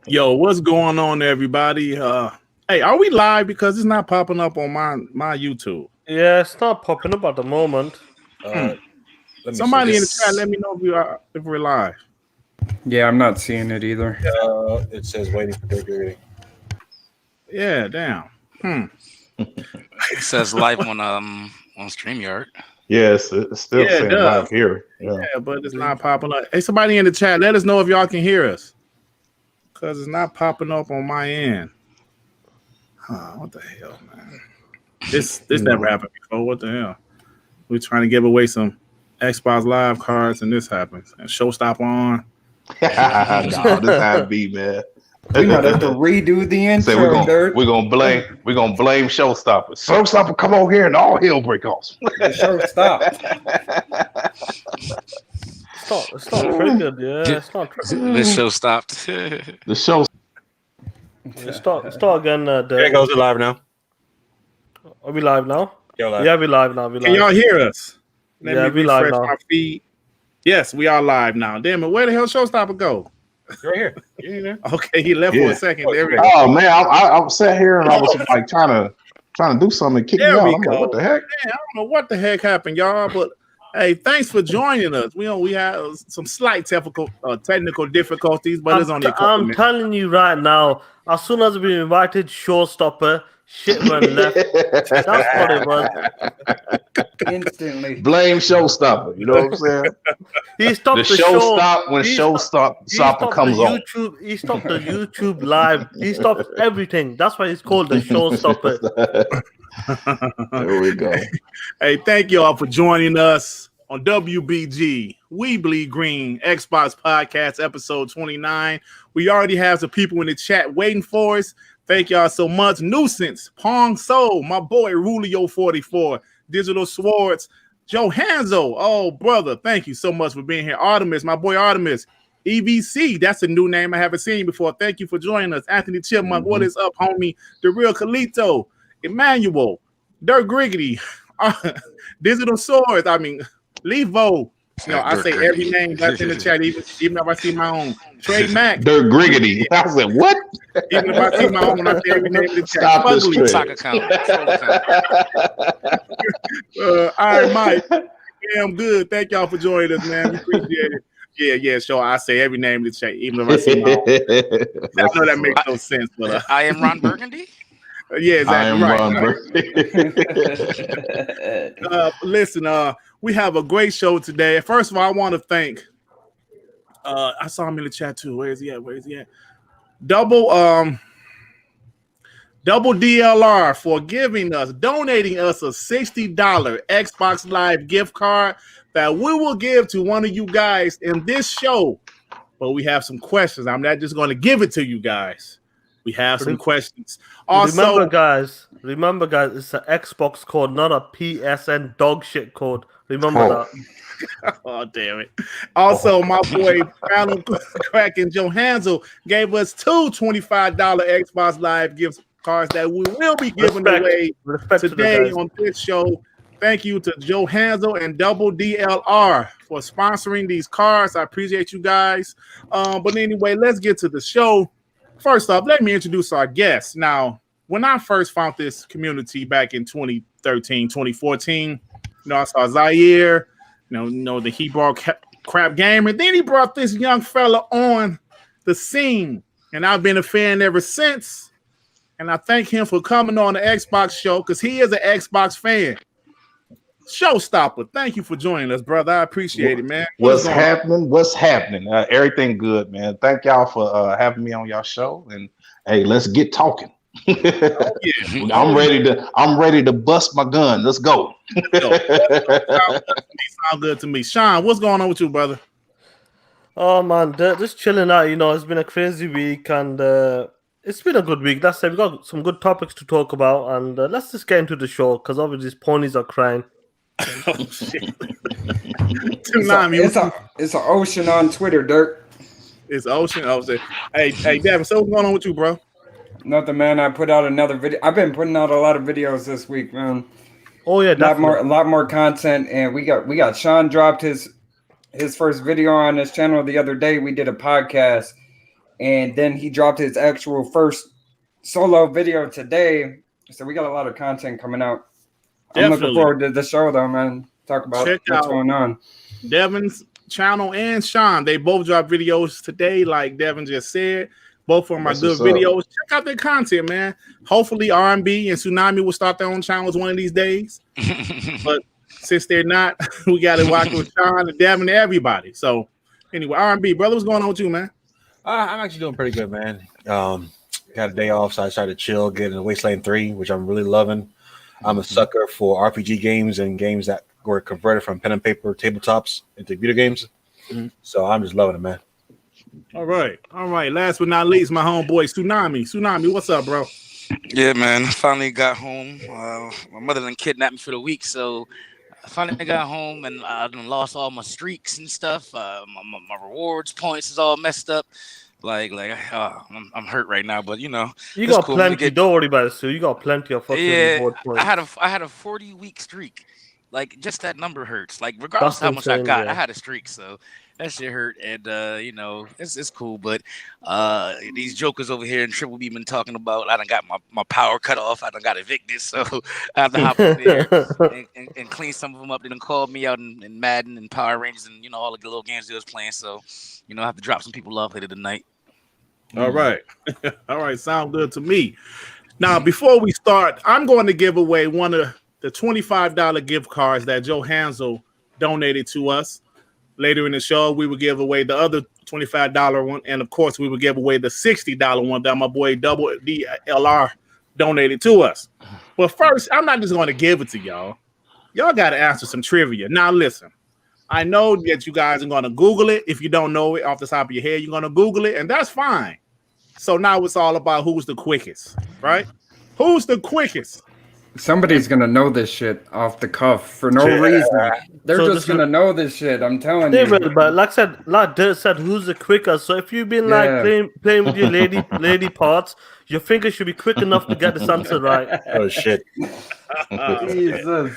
Yo, what's going on, everybody? Hey, are we live? Because it's not popping up on my YouTube. Yeah, it's not popping up at the moment. Somebody in the chat, let me know if we're live. Yeah, I'm not seeing it either. It says waiting for delivery. Yeah, damn. It says live on StreamYard. Yes, it's still saying live here. Yeah, but it's not popping up. Hey, somebody in the chat, let us know if y'all can hear us. Because it's not popping up on my end. What the hell, man? This never happened before. What the hell? We're trying to give away some Xbox Live cards, and this happens. And Showstopper on. No, this how it be, man. We might have to redo the intro. We're gonna blame Showstopper. Showstopper, come over here and all hell break off. The show stopped. It's not triggered, yeah. It's not triggered. The show stopped. The show. Start again, There it goes. We're live now. Are we live now? You're live. Yeah, we live now. Can y'all hear us? Let me refresh my feed. Yes, we are live now. Damn it, where the hell Showstopper go? Right here. You in there? Okay, he left for a second. There we go. Oh man, I sat here and I was like trying to do something and kick me out. I'm like, what the heck? Man, I don't know what the heck happened, y'all, but hey, thanks for joining us. We have some slight technical difficulties, but it's only a couple I'm minutes. telling you right now, as soon as we invited Showstopper, shit went left. That's what it was. Instantly. Blame Showstopper. You know what I'm saying? He stopped The the show show. stop when Showstopper comes on. He stopped the YouTube live. He stopped everything. That's why it's called the Showstopper. There we go. Hey, thank y'all for joining us on WBG We Bleed Green Xbox Podcast episode 29. We already have some people in the chat waiting for us. Thank y'all so much. Nuisance, Pong Soul, my boy Rulio44, Digital Swords, Joe Hanzo. Oh, brother, thank you so much for being here. Artemis, my boy Artemis. EVC, that's a new name I haven't seen before. Thank you for joining us. Anthony Chipmunk, What is up, homie? The Real Calito, Emmanuel, Dirk Griggity, Digital Swords, Levo. I say every name that's in the chat, even if I see my own. Trey Mack. Dirk Griggity. I said, what? Even if I see my own, I say every name in the chat. Stop this trick. Sock account. All right, Mike. Yeah, I'm good. Thank y'all for joining us, man. We appreciate it. Yeah, sure. I say every name in the chat, even if I see my own. I know that makes no sense, but I am Ron Burgundy. yeah, exactly Right. Listen, we have a great show today. First of all, I want to thank. I saw him in the chat too. Where is he at? Double DLR for donating us a $60 Xbox Live gift card that we will give to one of you guys in this show. But we have some questions. I'm not just going to give it to you guys. We have some questions. Also, remember, guys, it's an Xbox code, not a PSN dog shit code. Remember that. Oh, damn it. Also, my boy, Fallon Crack and Joe Hansel gave us two $25 Xbox Live gift cards that we will be giving away today on this show. Thank you to Joe Hansel and Double DLR for sponsoring these cards. I appreciate you guys. But anyway, let's get to the show. First off, let me introduce our guests. Now, when I first found this community back in 2013, 2014, I saw Zaire, that he brought Crap Gamer. Then he brought this young fella on the scene, and I've been a fan ever since. And I thank him for coming on the Xbox show because he is an Xbox fan. Showstopper, thank you for joining us, brother. I appreciate it, man. What's happening? Everything good, man. Thank y'all for having me on y'all show. And hey, let's get talking. I'm ready to bust my gun. Let's go. Sound good to me. Sean, what's going on with you, brother? Oh man, just chilling out. It's been a crazy week, and it's been a good week. That's it. We got some good topics to talk about, and let's just get into the show because obviously these ponies are crying. Oh shit! It's an ocean on Twitter, Dirk. It's ocean. Hey, Devin. So what's going on with you, bro? Nothing, man. I put out another video. I've been putting out a lot of videos this week, man. Oh yeah, a lot more content, and we got Sean dropped his first video on his channel the other day. We did a podcast, and then he dropped his actual first solo video today. So we got a lot of content coming out. I'm looking forward to the show, though, man. Talk about what's going on. Devin's channel and Sean, they both dropped videos today, like Devin just said. Both of them are good videos. Check out their content, man. Hopefully, R&B and Tsunami will start their own channels one of these days. But since they're not, we got to watch with Sean and Devin and everybody. So, anyway, R&B, brother, what's going on with you, man? I'm actually doing pretty good, man. Got a day off, so I decided to chill, get into Wasteland 3, which I'm really loving. I'm a sucker for RPG games and games that were converted from pen and paper tabletops into video games. So I'm just loving it, man. All right. Last but not least, my homeboy Tsunami, what's up, bro? Yeah, man. I finally got home. My mother done kidnapped me for the week, so I finally got home and I done lost all my streaks and stuff. My rewards points is all messed up. I'm hurt right now, but you got cool. Plenty. Don't worry about it, Sue. You got plenty of fucking reward points. I had a 40-week streak. Like, just that number hurts. Like, regardless of how much I got, I had a streak, so that shit hurt. And it's cool. But these jokers over here in Triple B been talking about I done got my power cut off. I done got evicted, so I have to hop up there and clean some of them up. They done called me out in Madden and Power Rangers and all the little games they was playing. So I have to drop some people off later tonight. All right. All right. Sound good to me. Now, before we start, I'm going to give away one of the $25 gift cards that Joe Hansel donated to us. Later in the show, we will give away the other $25 one. And, of course, we will give away the $60 one that my boy Double DLR donated to us. But first, I'm not just going to give it to y'all. Y'all got to answer some trivia. Now, listen. I know that you guys are going to Google it. If you don't know it off the top of your head, you're going to Google it, and that's fine. So now it's all about who's the quickest, right? Who's the quickest? Somebody's going to know this shit off the cuff for no reason. They're just going to know this shit, I'm telling you. But like Dirt said, who's the quickest? So if you've been playing with your lady parts, your fingers should be quick enough to get this answer right. Oh, shit. Jesus.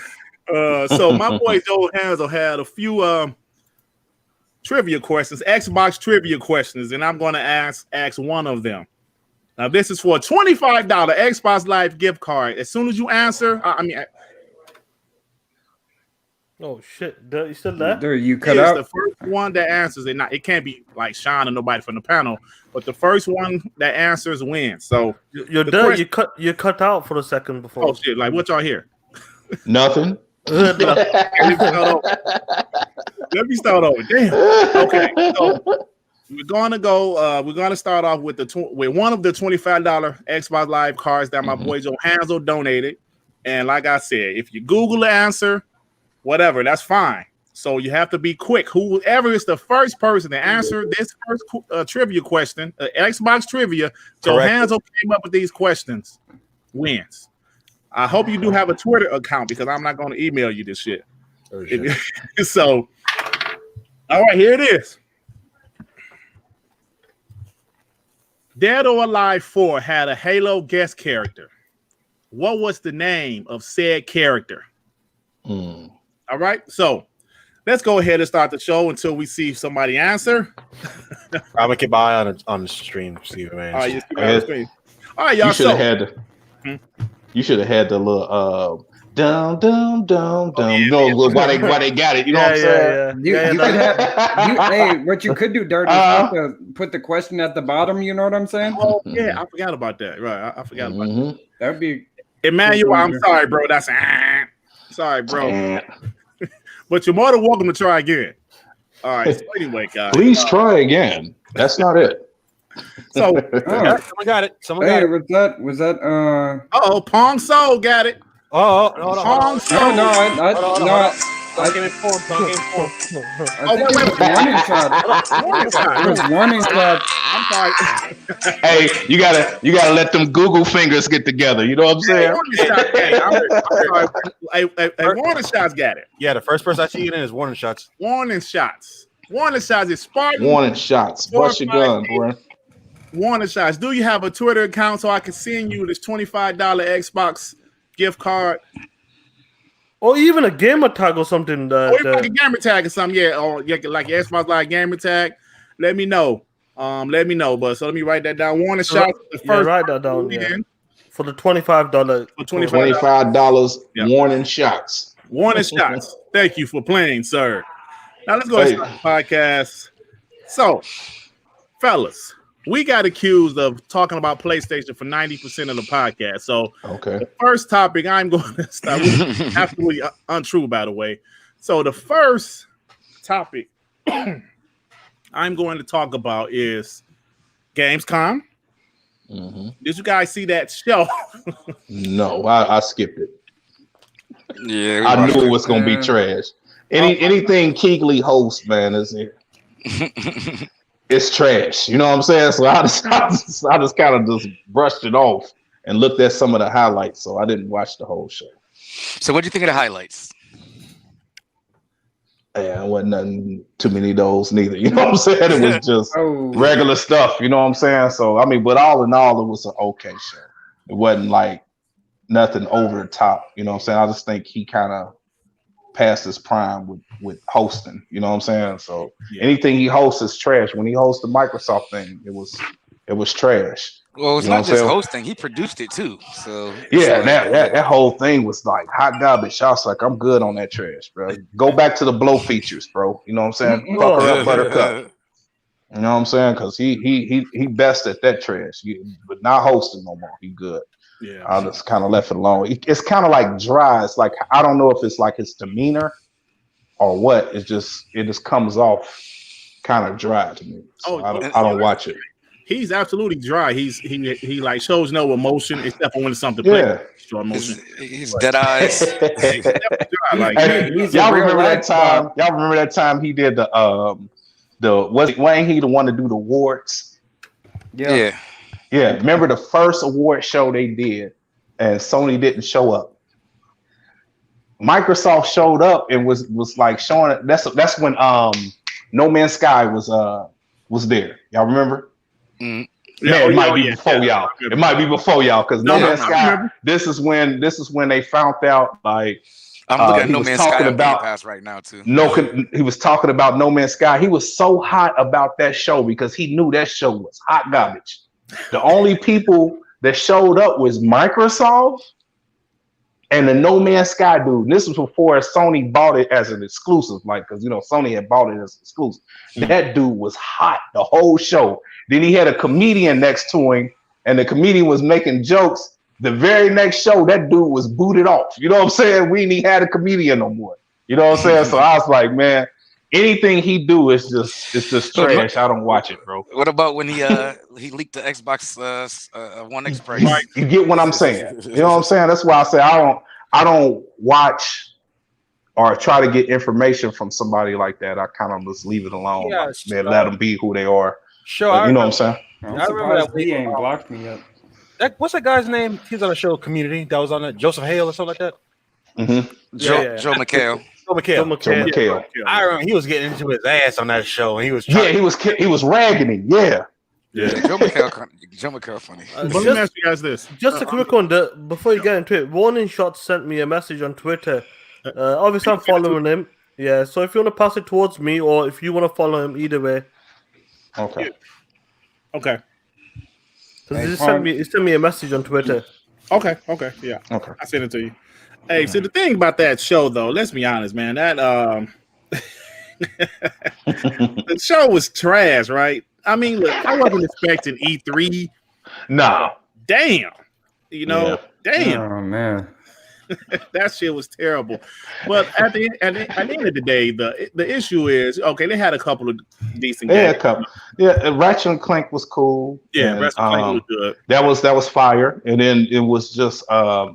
So my boy Joe Hansel had a few trivia questions, Xbox trivia questions, and I'm going to ask one of them. Now, this is for a $25 Xbox Live gift card. As soon as you answer, oh shit, you still there? There, you cut out. The first one that answers it. It can't be like Sean or nobody from the panel, but the first one that answers wins. So you're done. You cut out for a second before. Oh shit! Like what y'all hear? Nothing. Let me start over. Damn. Okay. So we're gonna start off with with one of the $25 Xbox Live cards that my boy Joe Hansel donated. And like I said, if you Google the answer, whatever, that's fine. So you have to be quick. Whoever is the first person to answer this first trivia question, Xbox trivia, Joe Hansel came up with these questions, wins. I hope you do have a Twitter account because I'm not going to email you this shit. Oh, shit. So, all right, here it is. Dead or Alive 4 had a Halo guest character. What was the name of said character? All right, so let's go ahead and start the show until we see somebody answer. I'm gonna keep my eye on the stream. See, man. All right, y'all. You should have had the little down. Why they got it? You know what I'm saying? Hey, what you could do, Dirty, is put the question at the bottom. You know what I'm saying? Oh yeah, I forgot about that. Right, I forgot about that. That'd be Emmanuel. I'm sorry, bro. That's sorry, bro. But you're more than welcome to try again. All right. So anyway, guys, please try again. That's not it. So someone got it. Was that Pong Soul got it. No. Pong Soul. No. I came in form. Warning shot. I'm sorry. Hey, you gotta let them Google fingers get together. You know what I'm saying? Warning shots got it. Yeah, the first person I see it in is warning shots. Warning shots is Spartan. Warning shots. Bust your gun, bro. Warning shots. Do you have a Twitter account so I can send you this $25 Xbox gift card? Or even a gamer tag or something. Or even like a gamer tag or something, yeah. Or like your Xbox Live gamer tag. Let me know. let me know. But so let me write that down. Warning shots. The first write that down. Yeah. For the $25. For $25 warning shots. Warning shots. Thank you for playing, sir. Now let's go ahead and start the podcast. So, fellas, we got accused of talking about PlayStation for 90% of the podcast. So, the first topic I'm going to start with absolutely untrue, by the way. So, the first topic I'm going to talk about is Gamescom. Mm-hmm. Did you guys see that show? No, I skipped it. Yeah, I knew it was going to be trash. Anything Keighley hosts, man, is it? It's trash. You know what I'm saying? So I just kind of just brushed it off and looked at some of the highlights. So I didn't watch the whole show. So what do you think of the highlights? Yeah, it wasn't nothing too many of those neither. You know what I'm saying? It was just regular stuff. You know what I'm saying? So I mean, but all in all, it was an okay show. It wasn't like nothing over the top. You know what I'm saying? I just think he kind of past his prime with hosting, you know what I'm saying? So anything he hosts is trash. When he hosts the Microsoft thing, it was trash. Well, it's not just hosting; he produced it too. So yeah, that whole thing was like hot garbage. I was like, I'm good on that trash, bro. Go back to the blow features, bro. You know what I'm saying? Fuck her up, Buttercup. You know what I'm saying? Because he best at that trash, but not hosting no more. He good. Yeah, I just kind of left it alone. It's kind of like dry. It's like I don't know if it's like his demeanor or what. It just comes off kind of dry to me. So I don't watch it. He's absolutely dry. He like shows no emotion except for when it's something playing. His dead eyes. Y'all remember that time? Y'all remember that time he did wasn't he the one to do the awards? Yeah. Yeah, remember the first award show they did, and Sony didn't show up. Microsoft showed up and was like showing it. That's when No Man's Sky was there. Y'all remember? Mm. Yeah, it might be before y'all. It might be before y'all because No Man's Sky. This is when they found out like. I'm looking at No Man's Sky about Pass right now too. He was talking about No Man's Sky. He was so hot about that show because he knew that show was hot garbage. The only people that showed up was Microsoft and the No Man's Sky dude. And this was before Sony bought it as an exclusive, like because Sony had bought it as an exclusive. That dude was hot the whole show. Then he had a comedian next to him, and the comedian was making jokes. The very next show, that dude was booted off. You know what I'm saying? We ain't even had a comedian no more. You know what I'm saying? So I was like, man, anything he do is just trash. I don't watch it, bro. What about when he leaked the Xbox One X price? You get what I'm saying? You know what I'm saying? That's why I say I don't watch or try to get information from somebody like that. I kind of just leave it alone. Yeah, like, man, let them be who they are. Sure, but, you know what I'm saying? I remember that he ain't blocked me yet. What's that guy's name? He's on a show, Community. That was on it. Joseph Hale or something like that. Mm-hmm. Joe McHale. Joe McHale. I remember he was getting into his ass on that show, and he was he was ragging him. Yeah. Joe McHale funny. But let me ask you guys this. Just a quick one before you get into it. Warning Shot sent me a message on Twitter. Obviously, I'm following him. Yeah, so if you want to pass it towards me, or if you want to follow him, either way. Okay. Because he sent me a message on Twitter. Okay, yeah. Okay. I sent it to you. Hey, so the thing about that show, though, let's be honest, man. That the show was trash, right? I mean, look, I wasn't expecting E3. No. Damn. Damn. Oh man. That shit was terrible. But at the end of the day, the issue is they had a couple of decent games. A couple. Yeah, Ratchet and Clank was cool. Yeah, and, Ratchet and Clank was good. That was fire. And then it was just that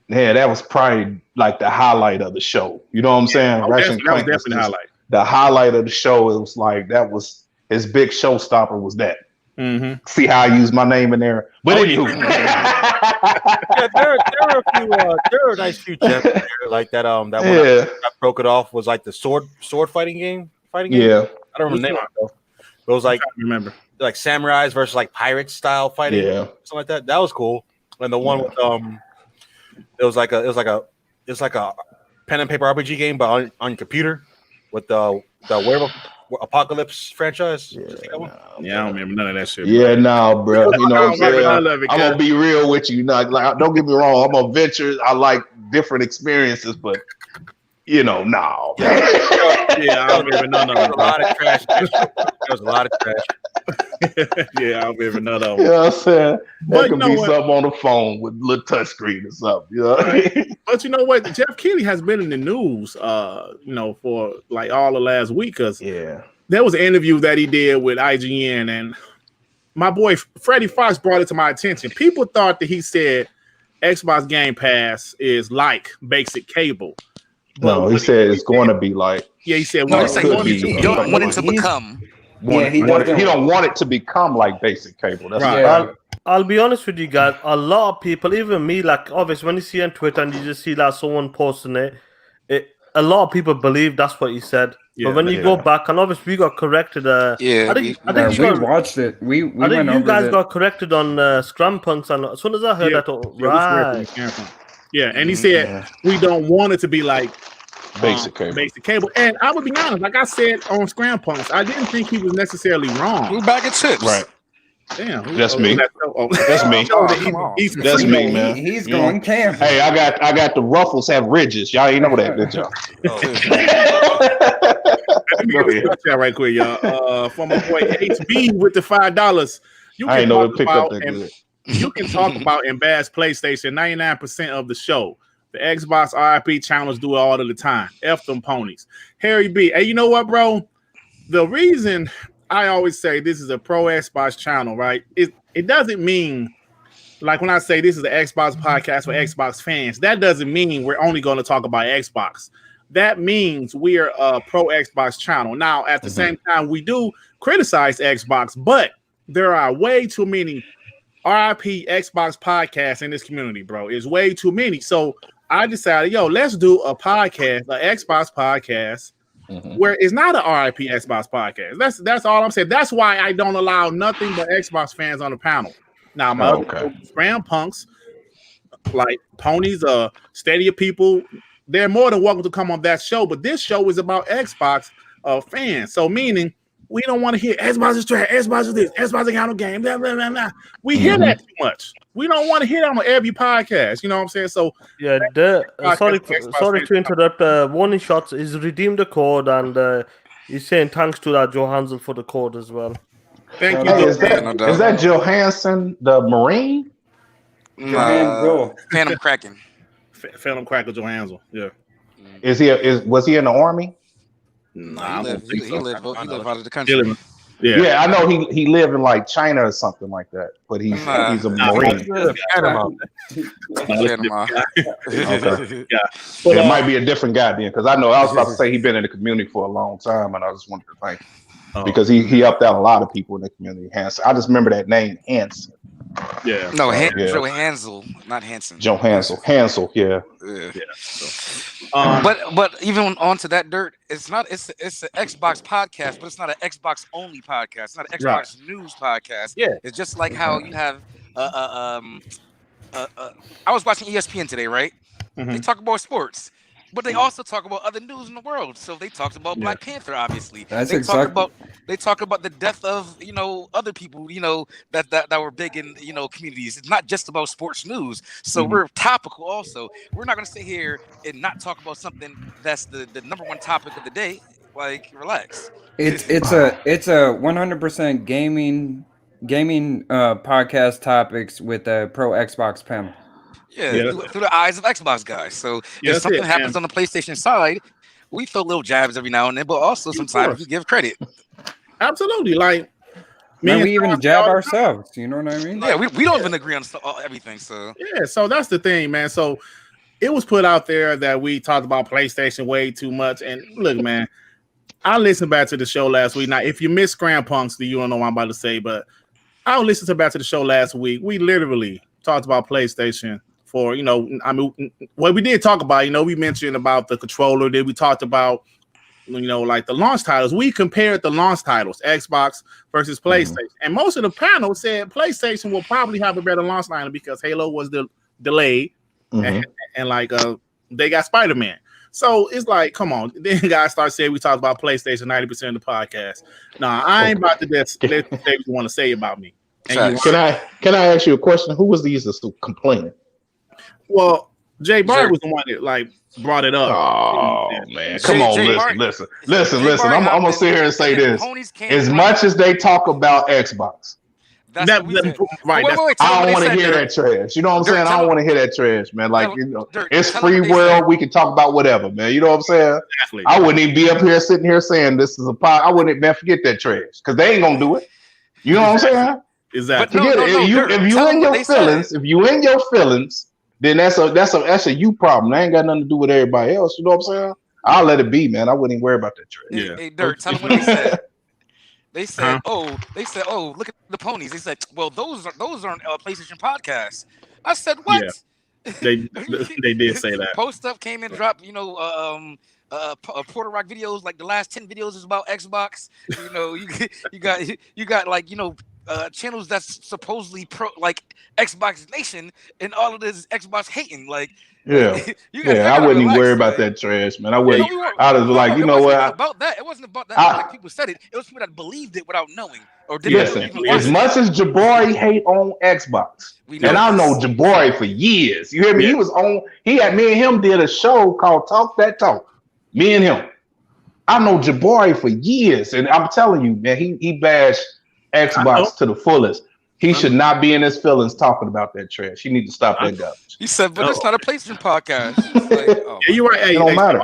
was probably like the highlight of the show. You know what I'm saying? Ratchet and Clank was definitely the highlight. The highlight of the show. It was like that was his big showstopper was that. Mm-hmm. See how I use my name in there, but anywho. There are a nice few gems there, like that. That one that broke it off was like the sword fighting game. Yeah, I don't remember the name of it though. It was like like samurais versus like pirates style fighting. Yeah, something like that. That was cool. And the one with it was like a pen and paper RPG game, but on your computer. with the Werewolf Apocalypse franchise. Yeah, I don't remember none of that shit. Yeah, no, bro. You know what I'm saying? I'm gonna be real with you. Like, don't get me wrong. I'm a venture. I like different experiences, but you know, no. Yeah, I don't remember none of them. A lot of trash. There was a lot of trash. Yeah, I don't remember none of them. You know what I'm saying? But That could be something on the phone with a little touchscreen or something. You know what I mean? But you know what? Jeff Keighley has been in the news, for like all the last week because there was an interview that he did with IGN, and my boy Freddie Fox brought it to my attention. People thought that he said Xbox Game Pass is like basic cable. No, he said it's going to be like. Yeah, he said he don't want it to become. He don't want it to become like basic cable. That's right. I'll be honest with you guys. A lot of people, even me, like obviously when you see on Twitter and you just see like someone posting it, a lot of people believe that's what he said. But when you go back, and obviously we got corrected. I think we watched it. We I think you guys got corrected on Scrum Punks, and as soon as I heard that, right? Yeah, and he said we don't want it to be like basic cable. And I would be honest, like I said on Scram Punks, I didn't think he was necessarily wrong. We're back at chips. Right. Damn, that's me. That's me. That's me, man. He's going camp. Hey, I got the ruffles have ridges. Y'all ain't know that, did y'all? Let me get this chat right quick, y'all. For my boy HB with the $5, you can talk about and you can talk about and bash PlayStation 99% of the show. The Xbox RIP channels do it all of the time. F them ponies. Harry B. Hey, you know what, bro? The reason I always say this is a pro Xbox channel, right? It doesn't mean, like when I say this is an Xbox podcast for Xbox fans, that doesn't mean we're only going to talk about Xbox. That means we are a pro Xbox channel. Now, at the same time, we do criticize Xbox, but there are way too many RIP Xbox podcasts in this community, bro. It's way too many. So I decided, let's do a podcast, an Xbox podcast, where it's not an RIP Xbox podcast. That's all I'm saying. That's why I don't allow nothing but Xbox fans on the panel. Now, my other Scram Punks, like Ponies, Stadia people, they're more than welcome to come on that show. But this show is about Xbox fans. So meaning we don't want to hear Xbox is trash, Xbox is this, Xbox is out of game, blah, blah, blah, blah. We hear that too much. We don't want to hear that on every podcast. You know what I'm saying? So yeah, sorry to interrupt. Warning Shots is redeemed the code, and he's saying thanks to that Joe Hansel for the code as well. Thank you. Is that Johansson, the Marine? Phantom Kraken. Phantom Cracker Johansson. Yeah. Was he in the army? Nah, he lived out of the country. Yeah, I know he lived in like China or something like that, but he's a Marine. It might be a different guy then, because I know I was about to say he's been in the community for a long time, and I just wanted to thank him because he helped out a lot of people in the community. Hanson, I just remember that name, Hanson. Yeah. No, Joe Hansel, not Hanson. Joe Hansel, yeah. But even onto that dirt, it's an Xbox podcast, but it's not an Xbox only podcast. It's not an Xbox news podcast. Yeah. It's just like how you have I was watching ESPN today, right? They talk about sports, but they also talk about other news in the world. So they talked about Black Panther, obviously. They talk about the death of other people that were big in communities. It's not just about sports news. So we're topical also. We're not going to sit here and not talk about something that's the number one topic of the day. Like, relax. It's a 100% gaming podcast topics with a pro Xbox panel. Yeah, through the eyes of Xbox guys. So if something happens on the PlayStation side, we throw little jabs every now and then, but also sometimes we give credit. Absolutely. Like, man, we even jab ourselves. You know what I mean? Yeah, we don't even agree on everything. So yeah, so that's the thing, man. So it was put out there that we talked about PlayStation way too much. And look, man, I listened back to the show last week. Now, if you missed Scram Punks, you don't know what I'm about to say, but I listened back to the show last week. We literally talked about PlayStation. For what we did talk about, we mentioned about the controller. Then we talked about, like the launch titles. We compared the launch titles, Xbox versus PlayStation, and most of the panel said PlayStation will probably have a better launch lineup because Halo was delayed, and they got Spider-Man. So it's like, come on. Then guys start saying we talked about PlayStation 90% of the podcast. Nah, I ain't about to just let you say what you want to say about me. Can I ask you a question? Who was these that's complaining? Well, Jay Bird was the one that like brought it up. Oh man, come on, listen. I'm gonna sit here and say this. As much as they talk about Xbox, I don't want to hear that trash. You know what I'm saying? I don't want to hear that trash, man. Like, you know, it's free world. We can talk about whatever, man. You know what I'm saying? Exactly. I wouldn't even be up here sitting here saying this is a pod. I wouldn't even forget that trash because they ain't gonna do it. You know what I'm saying? Exactly. If you in your feelings, then that's a you problem. That ain't got nothing to do with everybody else. You know what I'm saying? I'll let it be, man. I wouldn't even worry about that trash. Yeah. Hey, Dirk, tell them what they said. They said, oh, look at the ponies. They said, well, those aren't PlayStation podcasts. I said, what? Yeah. They did say that. Post Up came and dropped, Porter Rock videos. Like the last 10 videos is about Xbox. You know, you got like, channels that's supposedly pro like Xbox Nation, and all of this Xbox hating. Like, I wouldn't even worry about that trash, man. I wouldn't. I was like, you know what? About that, it wasn't about that. Like people said it. It was people that believed it without knowing or didn't. Listen, as much as Jabari hate on Xbox, and I know Jabari for years. You hear me? Yeah. He had me and him did a show called Talk That Talk. Me and him. I know Jabari for years, and I'm telling you, man, he bashed Xbox to the fullest. He should not be in his feelings talking about that trash. He need to stop that garbage. He said, but it's not a PlayStation podcast. Like, yeah, you're right. Hey, it don't matter.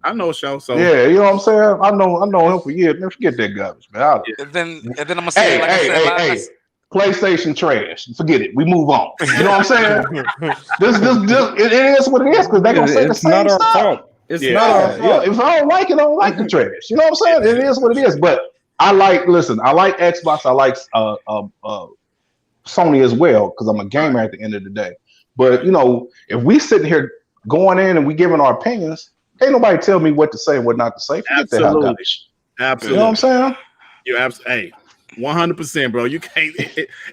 I know show. So yeah, you know what I'm saying? I know him for years. Man, forget that garbage, man. And then I'm gonna say, hey, PlayStation trash. Forget it. We move on. You know what I'm saying? It is what it is because they're gonna say the same stuff. Our fault. It's not our fault. If I don't like it, I don't like the trash. You know what I'm saying? It is what it is. But I like Xbox. I like Sony as well because I'm a gamer at the end of the day. But if we sitting here going in and we giving our opinions, ain't nobody tell me what to say and what not to say. Forget that. Absolutely. You know what I'm saying? You're absolutely 100%, bro. You can't,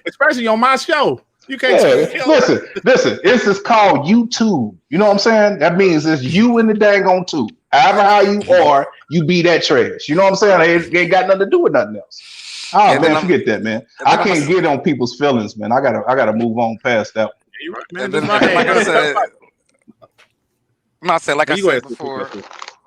especially on my show. You can't. Listen. This is called YouTube. You know what I'm saying? That means it's you in the dang on tube. However how you are, you be that trash. You know what I'm saying? They ain't got nothing to do with nothing else. Oh man, forget that, man. I can't get on people's feelings, man. I gotta move on past that. You're right, man. Like I said before.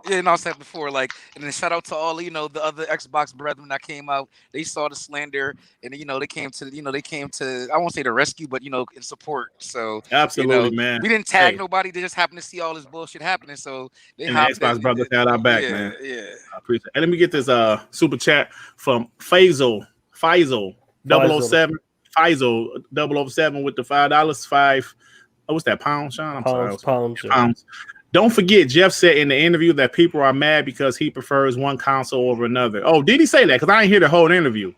Yeah, I said before, like, and then shout out to all the other Xbox brethren that came out. They saw the slander, and they came to I won't say the rescue, but in support. So absolutely, man. We didn't tag nobody. They just happened to see all this bullshit happening. So they and the Xbox brothers had our back, man. Yeah, I appreciate it. And let me get this super chat from Faisal 007 Faisal 007 with the $5. What's that, pound, Sean? Pounds. Don't forget, Jeff said in the interview that people are mad because he prefers one console over another. Oh, did he say that? Because I didn't hear the whole interview.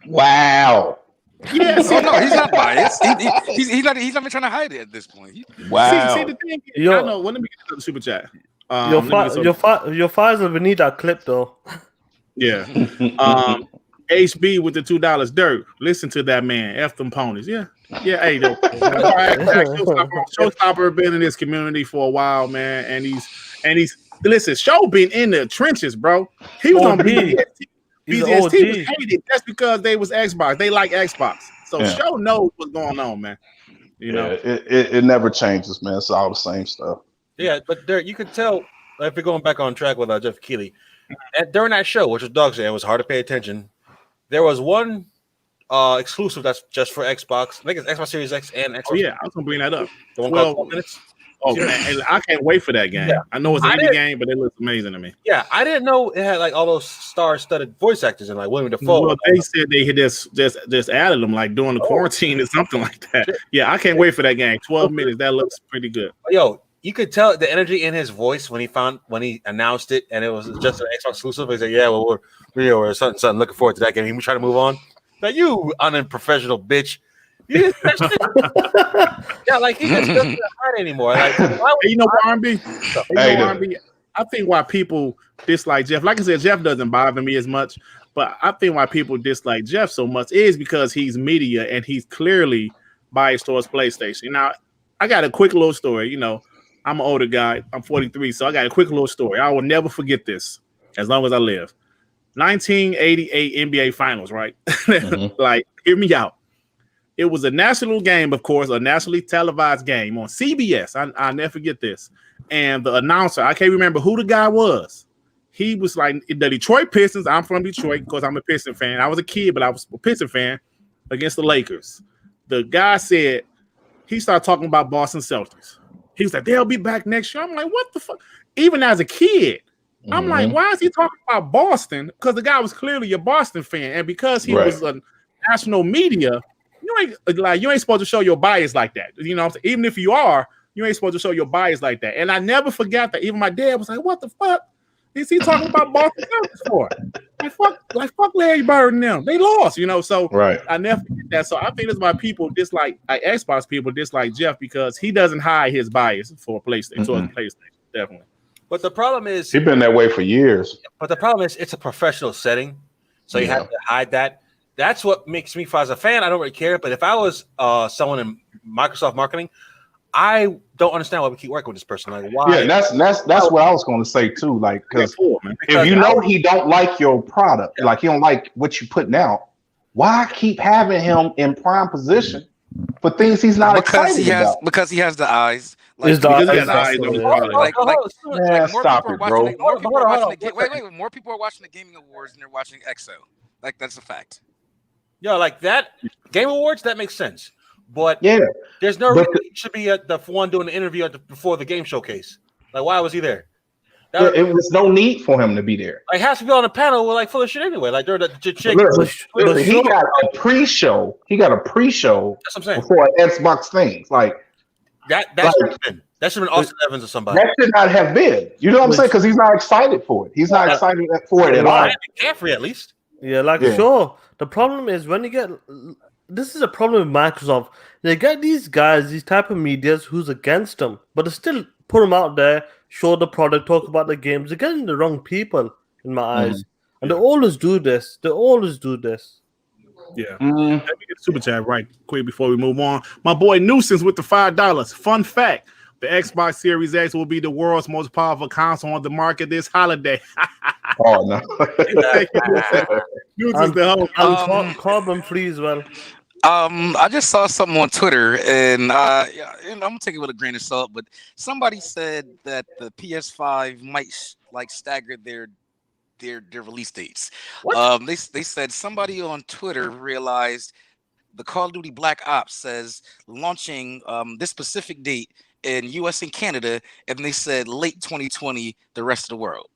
Wow. Yes. No, he's not biased. He's not even trying to hide it at this point. Wow. See the thing. I know. Well, let me get to the super chat. Your Faisal will need that clip though. Yeah. HB with the $2. Dirk, listen to that man. F them ponies. Yeah. Hey, though. Showstopper been in this community for a while, man, and he's listen. Show been in the trenches, bro. He was on BZST. BZST was hated just because they was Xbox. They like Xbox, so Show knows what's going on, man. You know, it never changes, man. It's all the same stuff. Yeah, but Derek, you could tell if you're going back on track with Jeff Keighley during that show, which was Dog's Day, it was hard to pay attention. There was one exclusive that's just for Xbox. I think it's Xbox Series X and Xbox. Oh yeah, I was gonna bring that up. The one called 12 minutes. Oh man, I can't wait for that game. Yeah. I know it's an indie game, but it looks amazing to me. Yeah, I didn't know it had like all those star-studded voice actors and like William Dafoe. Well, they said they had just added them like during the quarantine or something like that. Yeah, I can't wait for that game. 12 minutes. That looks pretty good. Yo, you could tell the energy in his voice when he announced it, and it was just an Xbox exclusive. He said, "Yeah, well, we're something. Looking forward to that game." He was trying to move on. Like, you unprofessional bitch. Yeah, like he just doesn't hide anymore. Like, you know, R&B. R&B. I think why people dislike Jeff, like I said, Jeff doesn't bother me as much, but I think why people dislike Jeff so much is because he's media and he's clearly biased towards PlayStation. Now, I got a quick little story. You know, I'm an older guy. I'm 43, so I got a quick little story. I will never forget this as long as I live. 1988 NBA Finals, right? Like, hear me out. It was a national game, of course, a nationally televised game on CBS. I'll never forget this. And the announcer, I can't remember who the guy was. He was like, the Detroit Pistons. I'm from Detroit because I'm a Piston fan. I was a kid, but I was a Piston fan against the Lakers. The guy said, he started talking about Boston Celtics. He was like, they'll be back next year. I'm like, what the fuck? Even as a kid, I'm like, why is he talking about Boston? Because the guy was clearly a Boston fan. And because he was a national media, you ain't supposed to show your bias like that. You know what I'm saying? Even if you are, you ain't supposed to show your bias like that. And I never forgot that. Even my dad was like, what the fuck is he talking about Boston Celtics for? Fuck Larry Bird and them. They lost, you know. So I never forget that. So I think that's why people dislike Xbox people dislike Jeff, because he doesn't hide his bias for a PlayStation. Definitely. But the problem is he's been that way for years. But the problem is it's a professional setting, so you have to hide that. That's what makes me, as a fan, I don't really care. But if I was someone in Microsoft marketing, I don't understand why we keep working with this person. Like, why? Yeah, that's what I was going to say too. Like, because if you know he don't like your product, like he don't like what you putting out, why keep having him in prime position for things he's not excited about? Because he has the eyes. More people are watching the Gaming Awards and they're watching EXO. Like, that's a fact. Yeah, like that Game Awards, that makes sense. But there's no reason he should be the one doing the interview before the game showcase. Like, why was he there? It was no need for him to be there. Like, has to be on the panel with like full of shit anyway. Like, during the chick. He got a pre-show. That's what I'm saying. Before Xbox things. Like that should have been Austin Evans or somebody. That should not have been. You know what I'm saying? Because he's not excited for it. He's not excited for it at all. Carefree, at least. Yeah, sure. The problem is when you get. This is a problem with Microsoft. They get these guys, these type of medias who's against them, but they still put them out there, show the product, talk about the games. They're getting the wrong people in my eyes. And they always do this. Yeah. Let me get super chat right quick before we move on. My boy Nuisance with the $5. Fun fact: the Xbox Series X will be the world's most powerful console on the market this holiday. Oh no! Carbon free as well. I just saw something on Twitter, and I'm gonna take it with a grain of salt. But somebody said that the PS5 might stagger their release dates. They said somebody on Twitter realized the Call of Duty Black Ops says launching this specific date in US and Canada, and they said late 2020 the rest of the world.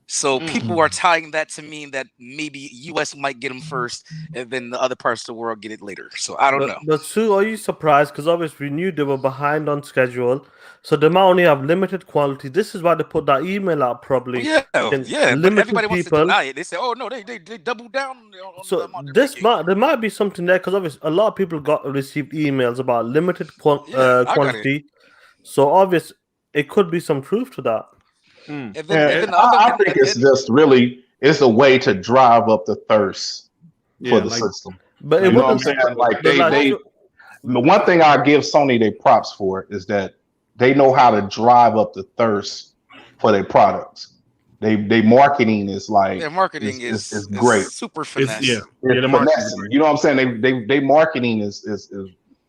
So people are tying that to mean that maybe US might get them first, and then the other parts of the world get it later. So I don't know. But Sue, are you surprised? Because obviously we knew they were behind on schedule, so they might only have limited quality. This is why they put that email out probably. Yeah. But everybody wants to deny it. They say, "Oh no, they doubled down." So there might be something there, because obviously a lot of people received emails about limited quantity. So obviously it could be some truth to that. I think it's just really a way to drive up the thirst for the system. But you know what I'm saying? Like the one thing I give Sony their props for is that they know how to drive up the thirst for their products. They marketing is like their marketing is great, super finesse. You know what I'm saying? They marketing is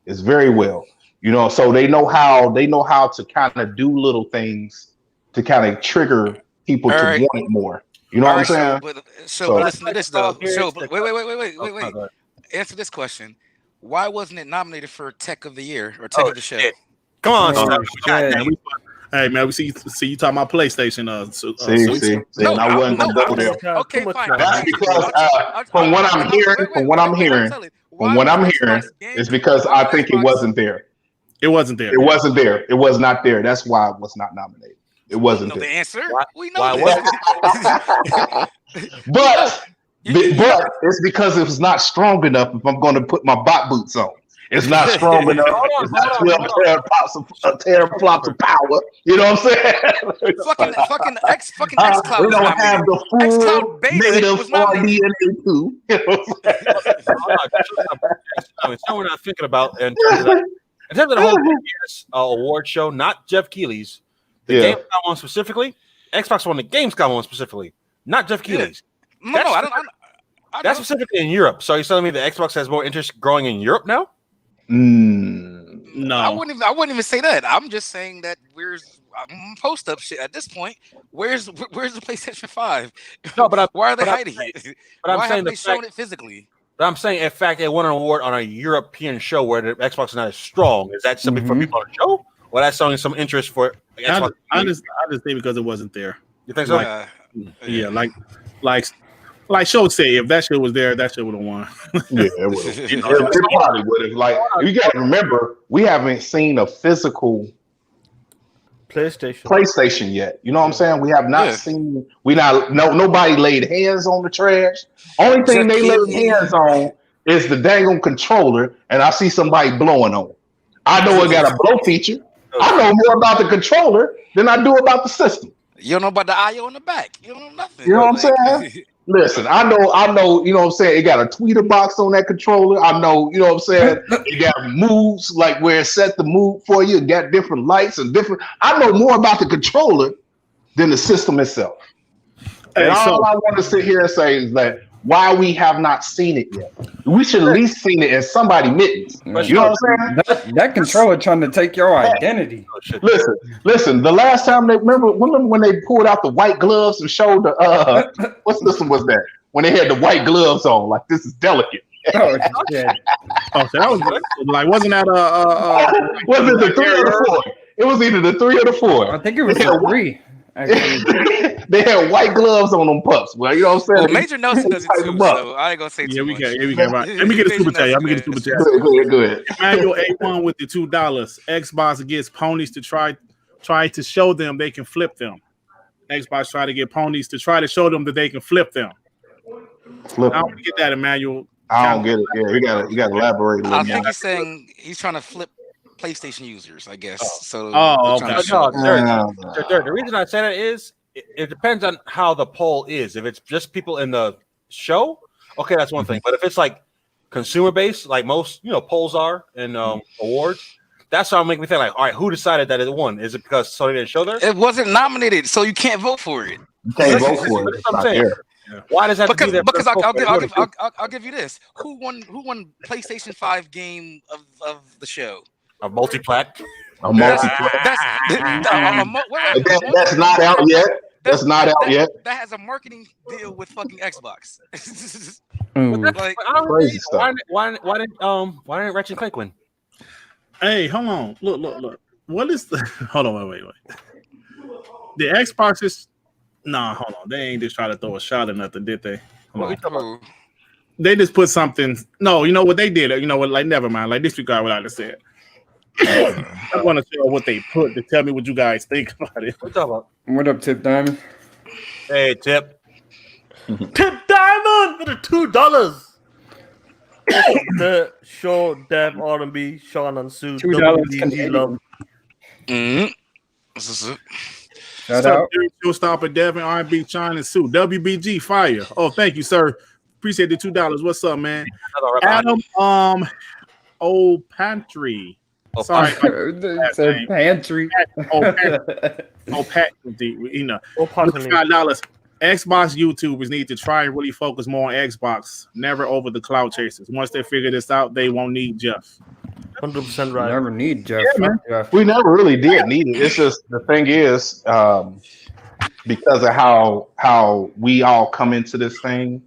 very well. You know, so they know how to kind of do little things to kind of trigger people to want it more. You know what I'm saying? So listen to this though. Wait. Answer this question. Why wasn't it nominated for Tech of the Year or Tech of the Show? Come on, hey man, we see you talking about PlayStation. I wasn't gonna go there. Okay, fine. That's because from what I'm hearing, is because I think it wasn't there. It wasn't there. It wasn't there. It was not there. That's why it was not nominated. It wasn't there. The answer. We know that. But it's because it was not strong enough. If I'm going to put my bot boots on, it's not strong enough. It's not 12 teraflops of power. You know what I'm saying? Fucking xCloud. We don't have the full native RDNA 2. It's something we're not thinking about in In terms of the whole award show, not Jeff Keighley's, the Gamescom one specifically, Xbox won the Gamescom one specifically, not Jeff Keighley's. No, I don't. That's specifically in Europe. So you're telling me that Xbox has more interest growing in Europe now? No, I wouldn't even say that. I'm just saying that I'm post up shit at this point. Where's the PlayStation 5? No, but why are they hiding it? But why haven't they shown it physically? But I'm saying, in fact, they won an award on a European show where the Xbox is not as strong. Is that something for people on the show? Or that's showing some interest for Xbox? I just think because it wasn't there. You think so? Like Show said, if that shit was there, that shit would have won. Yeah, it would. It probably would have. Like, you got to remember, we haven't seen a physical PlayStation yet. You know what I'm saying? We have not seen. Nobody laid hands on the trash. Only thing they laid hands on is the dang controller, and I see somebody blowing on it. I know it got a blow feature. I know more about the controller than I do about the system. You don't know about the IO in the back. You don't know nothing. You know what I'm saying? Listen, I know, you know what I'm saying? It got a tweeter box on that controller. I know, you know what I'm saying? You got moves like where it set the move for you. It got different lights and different. I know more about the controller than the system itself. And all I want to sit here and say is that why we have not seen it yet. We should at least seen it in somebody mittens. You know what I'm saying? That controller trying to take your identity. Listen. The last time remember when they pulled out the white gloves and showed the what system was that? When they had the white gloves on, like this is delicate. Oh, that was like wasn't that was it the 3 or the 4? It was either the 3 or the 4. I think it was the 3. They had white gloves on them pups. Well, you know what I'm saying? Well, Major Nelson does it too, so I ain't gonna say too much. We can. Right. Let me get a super chat. I'm gonna get a super chat. Go ahead. Emmanuel A1 with the $2. Xbox gets ponies to try to show them they can flip them. Xbox try to get ponies to try to show them that they can flip them. I don't get that, Emmanuel. I don't get it. Yeah, you gotta elaborate. I think he's saying he's trying to flip PlayStation users, I guess. The reason I say that is it depends on how the poll is. If it's just people in the show, okay, that's one thing. But if it's like consumer based, like most polls are and awards, that's how it make me think like, all right, who decided that it won? Is it because Sony didn't show there? It wasn't nominated, so you can't vote for it. You can't vote for it. I'm saying. Yeah. Why does that? Because I'll give you this. Who won PlayStation 5 game of the show? A multi-plat. That's not out yet. That's not out yet. That has a marketing deal with fucking Xbox. Crazy stuff. Why didn't Ratchet and Clank win? Hey, hold on. Look. What is the? Hold on. Wait. The Xbox is. Nah, hold on. They ain't just try to throw a shot or nothing, did they? They just put something. No, you know what they did? You know what? Like, never mind. Like, disregard what I just said. I want to show what they put to tell me what you guys think about it. What's up? What up, Tip Diamond? Hey, Tip. Tip Diamond with the $2. The show Dev R&B, Sean and Sue. $2 love. Shout out. Showstopper, Devin, R&B, Sean and Sue. WBG fire. Oh, thank you, sir. Appreciate the $2. What's up, man? Adam, Old Pantry. Sorry, pantry. Pantry. You know, $5. Xbox YouTubers need to try and really focus more on Xbox, never over the cloud chasers. Once they figure this out, they won't need Jeff. 100% right. Never need Jeff. Yeah, man. We never really did need it. It's just the thing is, because of how we all come into this thing,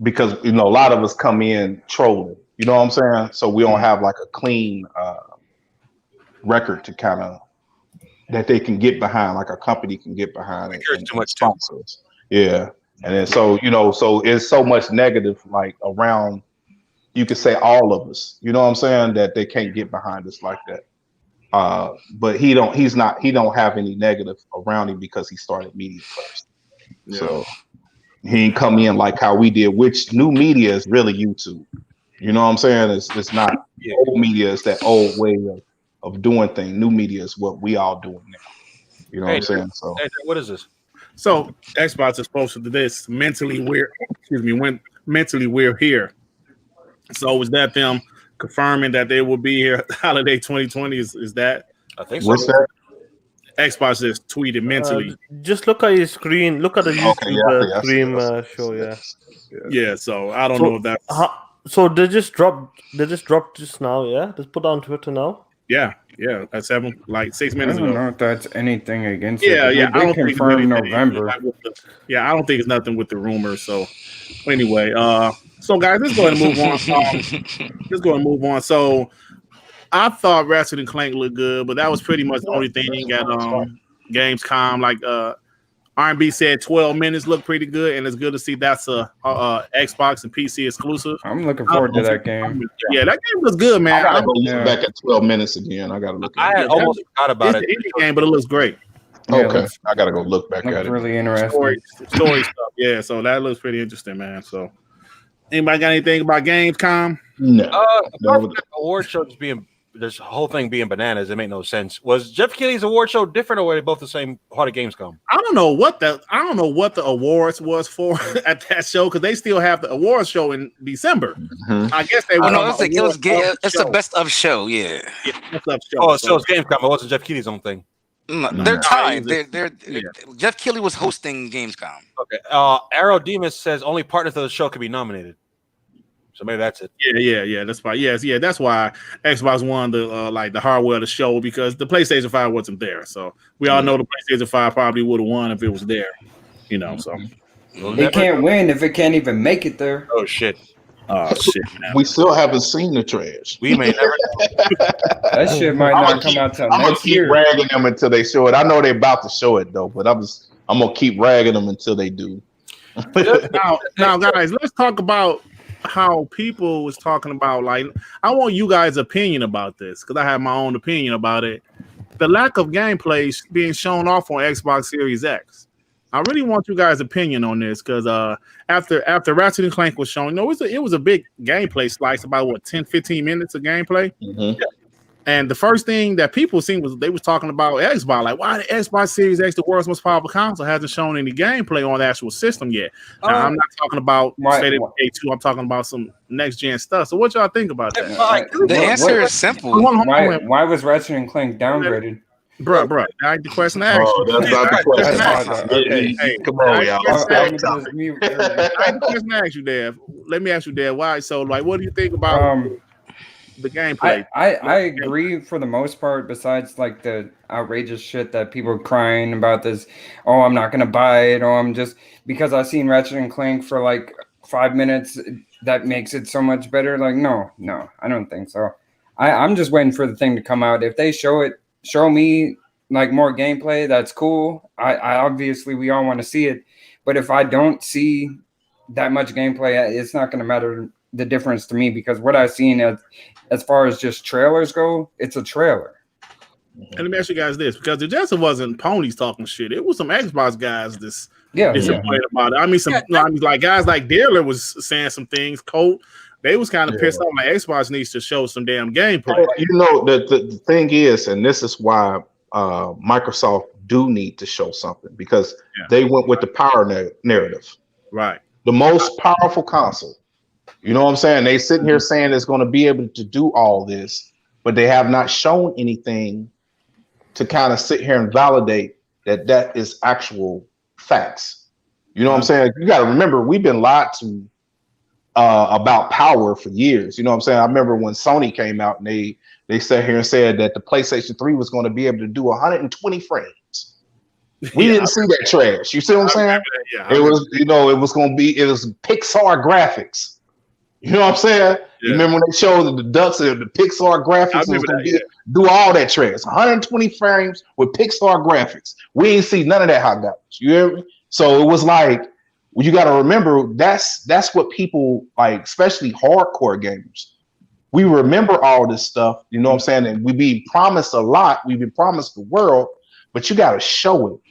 because a lot of us come in trolling. You know what I'm saying? So we don't have like a clean record to kind of that they can get behind, like a company can get behind and too much sponsors. Yeah. And then so it's so much negative like around, you could say all of us, you know what I'm saying, that they can't get behind us like that. But he don't have any negative around him because he started media first. Yeah. So he ain't come in like how we did, which new media is really YouTube. You know what I'm saying? It's not old media, it's that old way of doing things. New media is what we all doing now. You know what I'm saying? So what is this? So Xbox is posted to this mentally we're here. So was that them confirming that they will be here holiday 2020. Is that? I think so. What's that? Xbox just tweeted mentally. Just look at your screen. Look at the YouTube stream show. Yeah. So I don't know if that's. So they just dropped just now. Yeah, just put on Twitter now. Yeah. That's 6 minutes ago. I don't know if that's anything against it. Yeah. I don't confirm November. I don't think it's nothing with the rumors. So anyway, so guys, let's go ahead and move on. So I thought Ratchet and Clank looked good, but that was pretty much the only thing at Gamescom. Like R&B said, 12 minutes looked pretty good, and it's good to see that's a Xbox and PC exclusive. I'm looking forward to that game. Yeah, that game was good, man. I gotta go look back at 12 minutes again. I gotta look at it. I almost forgot about it. It's an indie game, but it looks great. Okay, I gotta go look back at it. Really interesting. Story stuff. Yeah, so that looks pretty interesting, man. So, anybody got anything about Gamescom? No. The award show just being this whole thing being bananas, it made no sense. Was Jeff Keighley's award show different, or were they both the same part of Gamescom? I don't know what the awards was for at that show, because they still have the awards show in December. Mm-hmm. I guess they. It's the best of show. Yeah. Best of show. Oh, so it's Gamescom. It wasn't Jeff Keighley's own thing. No, they're tied. Jeff Keighley was hosting Gamescom. Okay. Arrow Demas says only partners of the show could be nominated. So maybe that's it. Yeah. That's why. That's why Xbox won the the hardware of the show, because the PlayStation 5 wasn't there. So we all know the PlayStation 5 probably would have won if it was there. So it can't win if it can't even make it there. Oh shit. Man. We still haven't seen the trash. We may never. That shit might not come out till next year. I'm gonna keep ragging them until they show it. I know they're about to show it though, but I'm gonna keep ragging them until they do. now, guys, let's talk about how people was talking about. Like, I want you guys' opinion about this, because I have my own opinion about it. The lack of gameplay being shown off on Xbox Series X. I really want you guys' opinion on this, because after Ratchet and Clank was shown, it was a big gameplay slice, about 10-15 minutes of gameplay. Mm-hmm. And the first thing that people seen was they was talking about Xbox, like, why the Xbox Series X, the world's most powerful console, hasn't shown any gameplay on the actual system yet. Now, I'm not talking about State of Decay 2. I'm talking about some next gen stuff. So what y'all think about that? The answer is simple. Why was Ratchet and Clank downgraded? Bro, I had the question to ask you. That's not the question. Hey, come on, y'all. I had the question to ask you, Dev. Let me ask you, Dev, why? So, like, what do you think about the gameplay? I agree for the most part, besides like the outrageous shit that people are crying about this. Oh, I'm not gonna buy it. Oh, I'm just because I've seen Ratchet and Clank for like 5 minutes, that makes it so much better. Like, no, I don't think so. I'm just waiting for the thing to come out. If they show me like more gameplay, that's cool. I obviously we all want to see it, but if I don't see that much gameplay, it's not going to matter the difference to me, because what I've seen as far as just trailers go, it's a trailer. And let me ask you guys this, because it just wasn't ponies talking shit. It was some Xbox guys disappointed about it. I mean, like guys like Dealer was saying some things. Colt, they was kind of pissed off. Like, Xbox needs to show some damn gameplay. The thing is, and this is why Microsoft do need to show something, because they went with the power narrative. Right. The most powerful console. You know what I'm saying? They sitting here saying it's going to be able to do all this, but they have not shown anything to kind of sit here and validate that is actual facts. You know what I'm saying? You got to remember, we've been lied to about power for years. You know what I'm saying? I remember when Sony came out and they sat here and said that the PlayStation 3 was going to be able to do 120 frames. We didn't see that trash. You see what I'm saying? It was, it was Pixar graphics. You know what I'm saying? You remember when they showed the ducks and the Pixar graphics was going to do all that trash. 120 frames with Pixar graphics. We ain't see none of that hot garbage. You hear me? So it was like, you got to remember, that's what people like, especially hardcore gamers. We remember all this stuff, you know what I'm saying? And we be promised a lot. We've been promised the world, but you got to show it.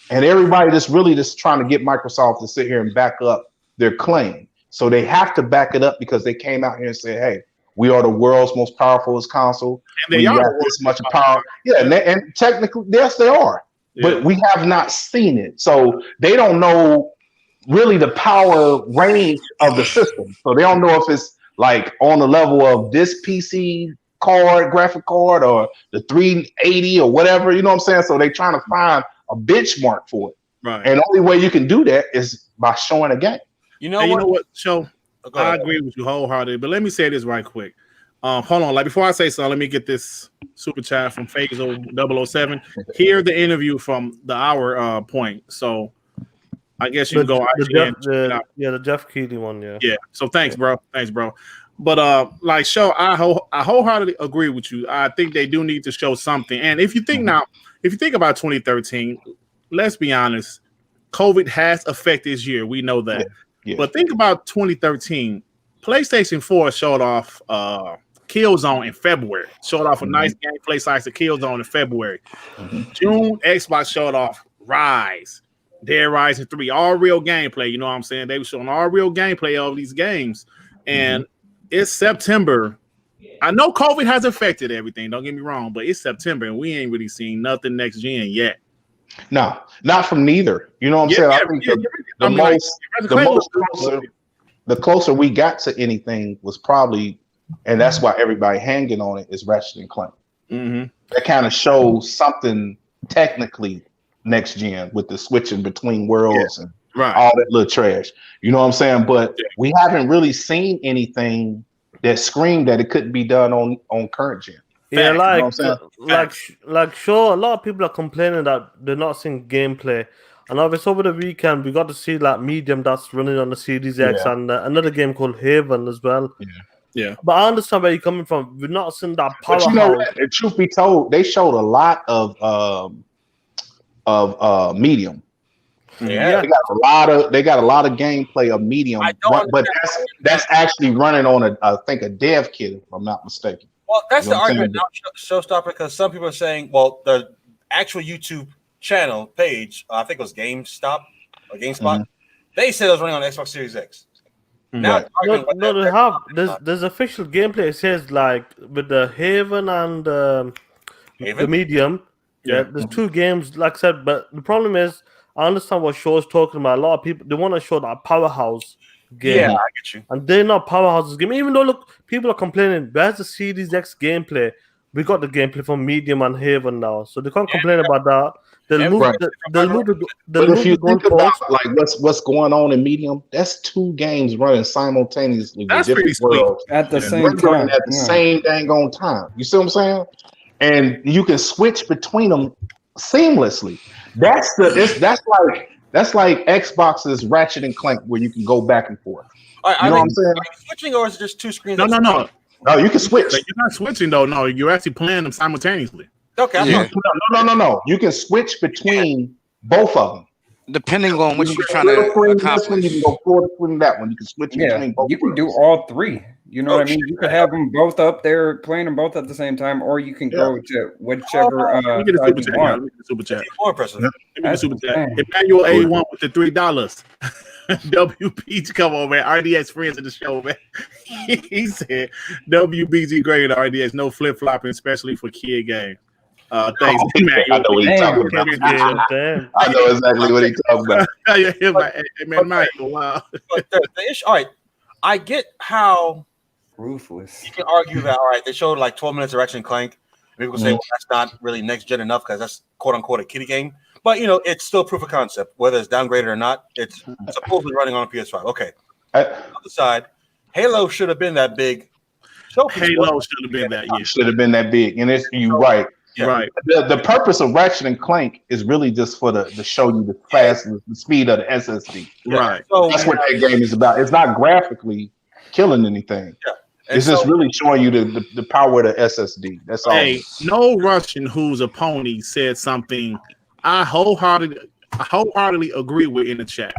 And everybody just trying to get Microsoft to sit here and back up their claim. So they have to back it up, because they came out here and said, hey, we are the world's most powerful console. And they are this much power. Yeah, and technically, yes, they are. Yeah. But we have not seen it. So they don't know really the power range of the system. So they don't know if it's like on the level of this PC graphic card, or the 380 or whatever. You know what I'm saying? So they're trying to find a benchmark for it. Right. And the only way you can do that is by showing a game. You know what? So I agree with you wholeheartedly. But let me say this right quick. Hold on. Like before I say so, let me get this super chat from Fazo 007. Hear the interview from the hour point. So I guess you can go. The Jeff Keighley one. Yeah. So thanks, bro. But like show, I wholeheartedly agree with you. I think they do need to show something. And if you think about 2013, let's be honest, COVID has affected this year. We know that. Yeah. But think about 2013. PlayStation 4 showed off Killzone in February. Showed off a nice gameplay slice of Killzone in February. June, Xbox showed off Rise, Dead Rising 3, all real gameplay. You know what I'm saying? They were showing all real gameplay of these games. And it's September. I know COVID has affected everything. Don't get me wrong, but it's September and we ain't really seen nothing next gen yet. No, not from neither. You know what I'm saying? I think the closer we got to anything was probably, and that's why everybody hanging on it, is Ratchet and Clank. That kind of shows something technically next gen with the switching between worlds and all that little trash. You know what I'm saying? But we haven't really seen anything that screamed that it couldn't be done on current gen. Yeah, like sure, a lot of people are complaining that they're not seeing gameplay. And obviously over the weekend we got to see like Medium that's running on the Series X and another game called Haven as well. Yeah. But I understand where you're coming from. We're not seeing that powerhouse. But you know, and truth be told, they showed a lot of Medium. Yeah, they got a lot of gameplay of Medium, but that's actually running on I think a dev kit, if I'm not mistaken. Well, that's the argument, not showstopper, because some people are saying, well, the actual YouTube channel page, I think it was GameSpot, they said it was running on the Xbox Series X. Now, there's official gameplay. It says like with the Haven and the Medium. Yeah, there's two games, like I said, but the problem is, I understand what Shaw's talking about. A lot of people, they want to show that powerhouse game. Yeah, I get you. And they're not powerhouses game. Even though, look, people are complaining, where's the Series X gameplay? We got the gameplay from Medium and Haven now. So they can't complain about that. But if you think about like what's going on in Medium, that's two games running simultaneously. That's pretty sweet. At the same time. At the same dang on time. You see what I'm saying? And you can switch between them seamlessly. That's like Xbox's Ratchet and Clank, where you can go back and forth. You know what I'm saying? Are you switching, or is it just two screens? No, you can switch. You're not switching though. No, you're actually playing them simultaneously. Okay. Yeah. No. You can switch between both of them. Depending on what you're trying to accomplish. You can go forward between that one. You can switch between both. You can do all three. You know what I mean? You can have them both up there, playing them both at the same time, or you can go to whichever side you want. Super chat. Emmanuel A1 with the $3. WBG, come on, man. RDX friends in the show, man. He said WBG great at RDX, no flip flopping, especially for kid game. Thanks, Emmanuel. I know what he's talking about. I know exactly what he's talking about. Wow. But the issue, all right, I get how ruthless. You can argue that, all right, they showed like 12 minutes of Ratchet and Clank. People say, well, that's not really next gen enough because that's quote unquote a kiddie game. But you know, it's still proof of concept, whether it's downgraded or not. It's supposedly running on a PS5. Okay. On the other side, Halo should have been that big. Halo should have been that. Yeah. Should have been that big, and you're right. Yeah. Right. The purpose of Ratchet and Clank is really just for the show you the fastness, the speed of the SSD. Right. So that's what that game is about. It's not graphically killing anything. Yeah. It's just really showing you the power of the SSD. That's all. Hey, no Russian who's a pony said something I wholeheartedly agree with in the chat.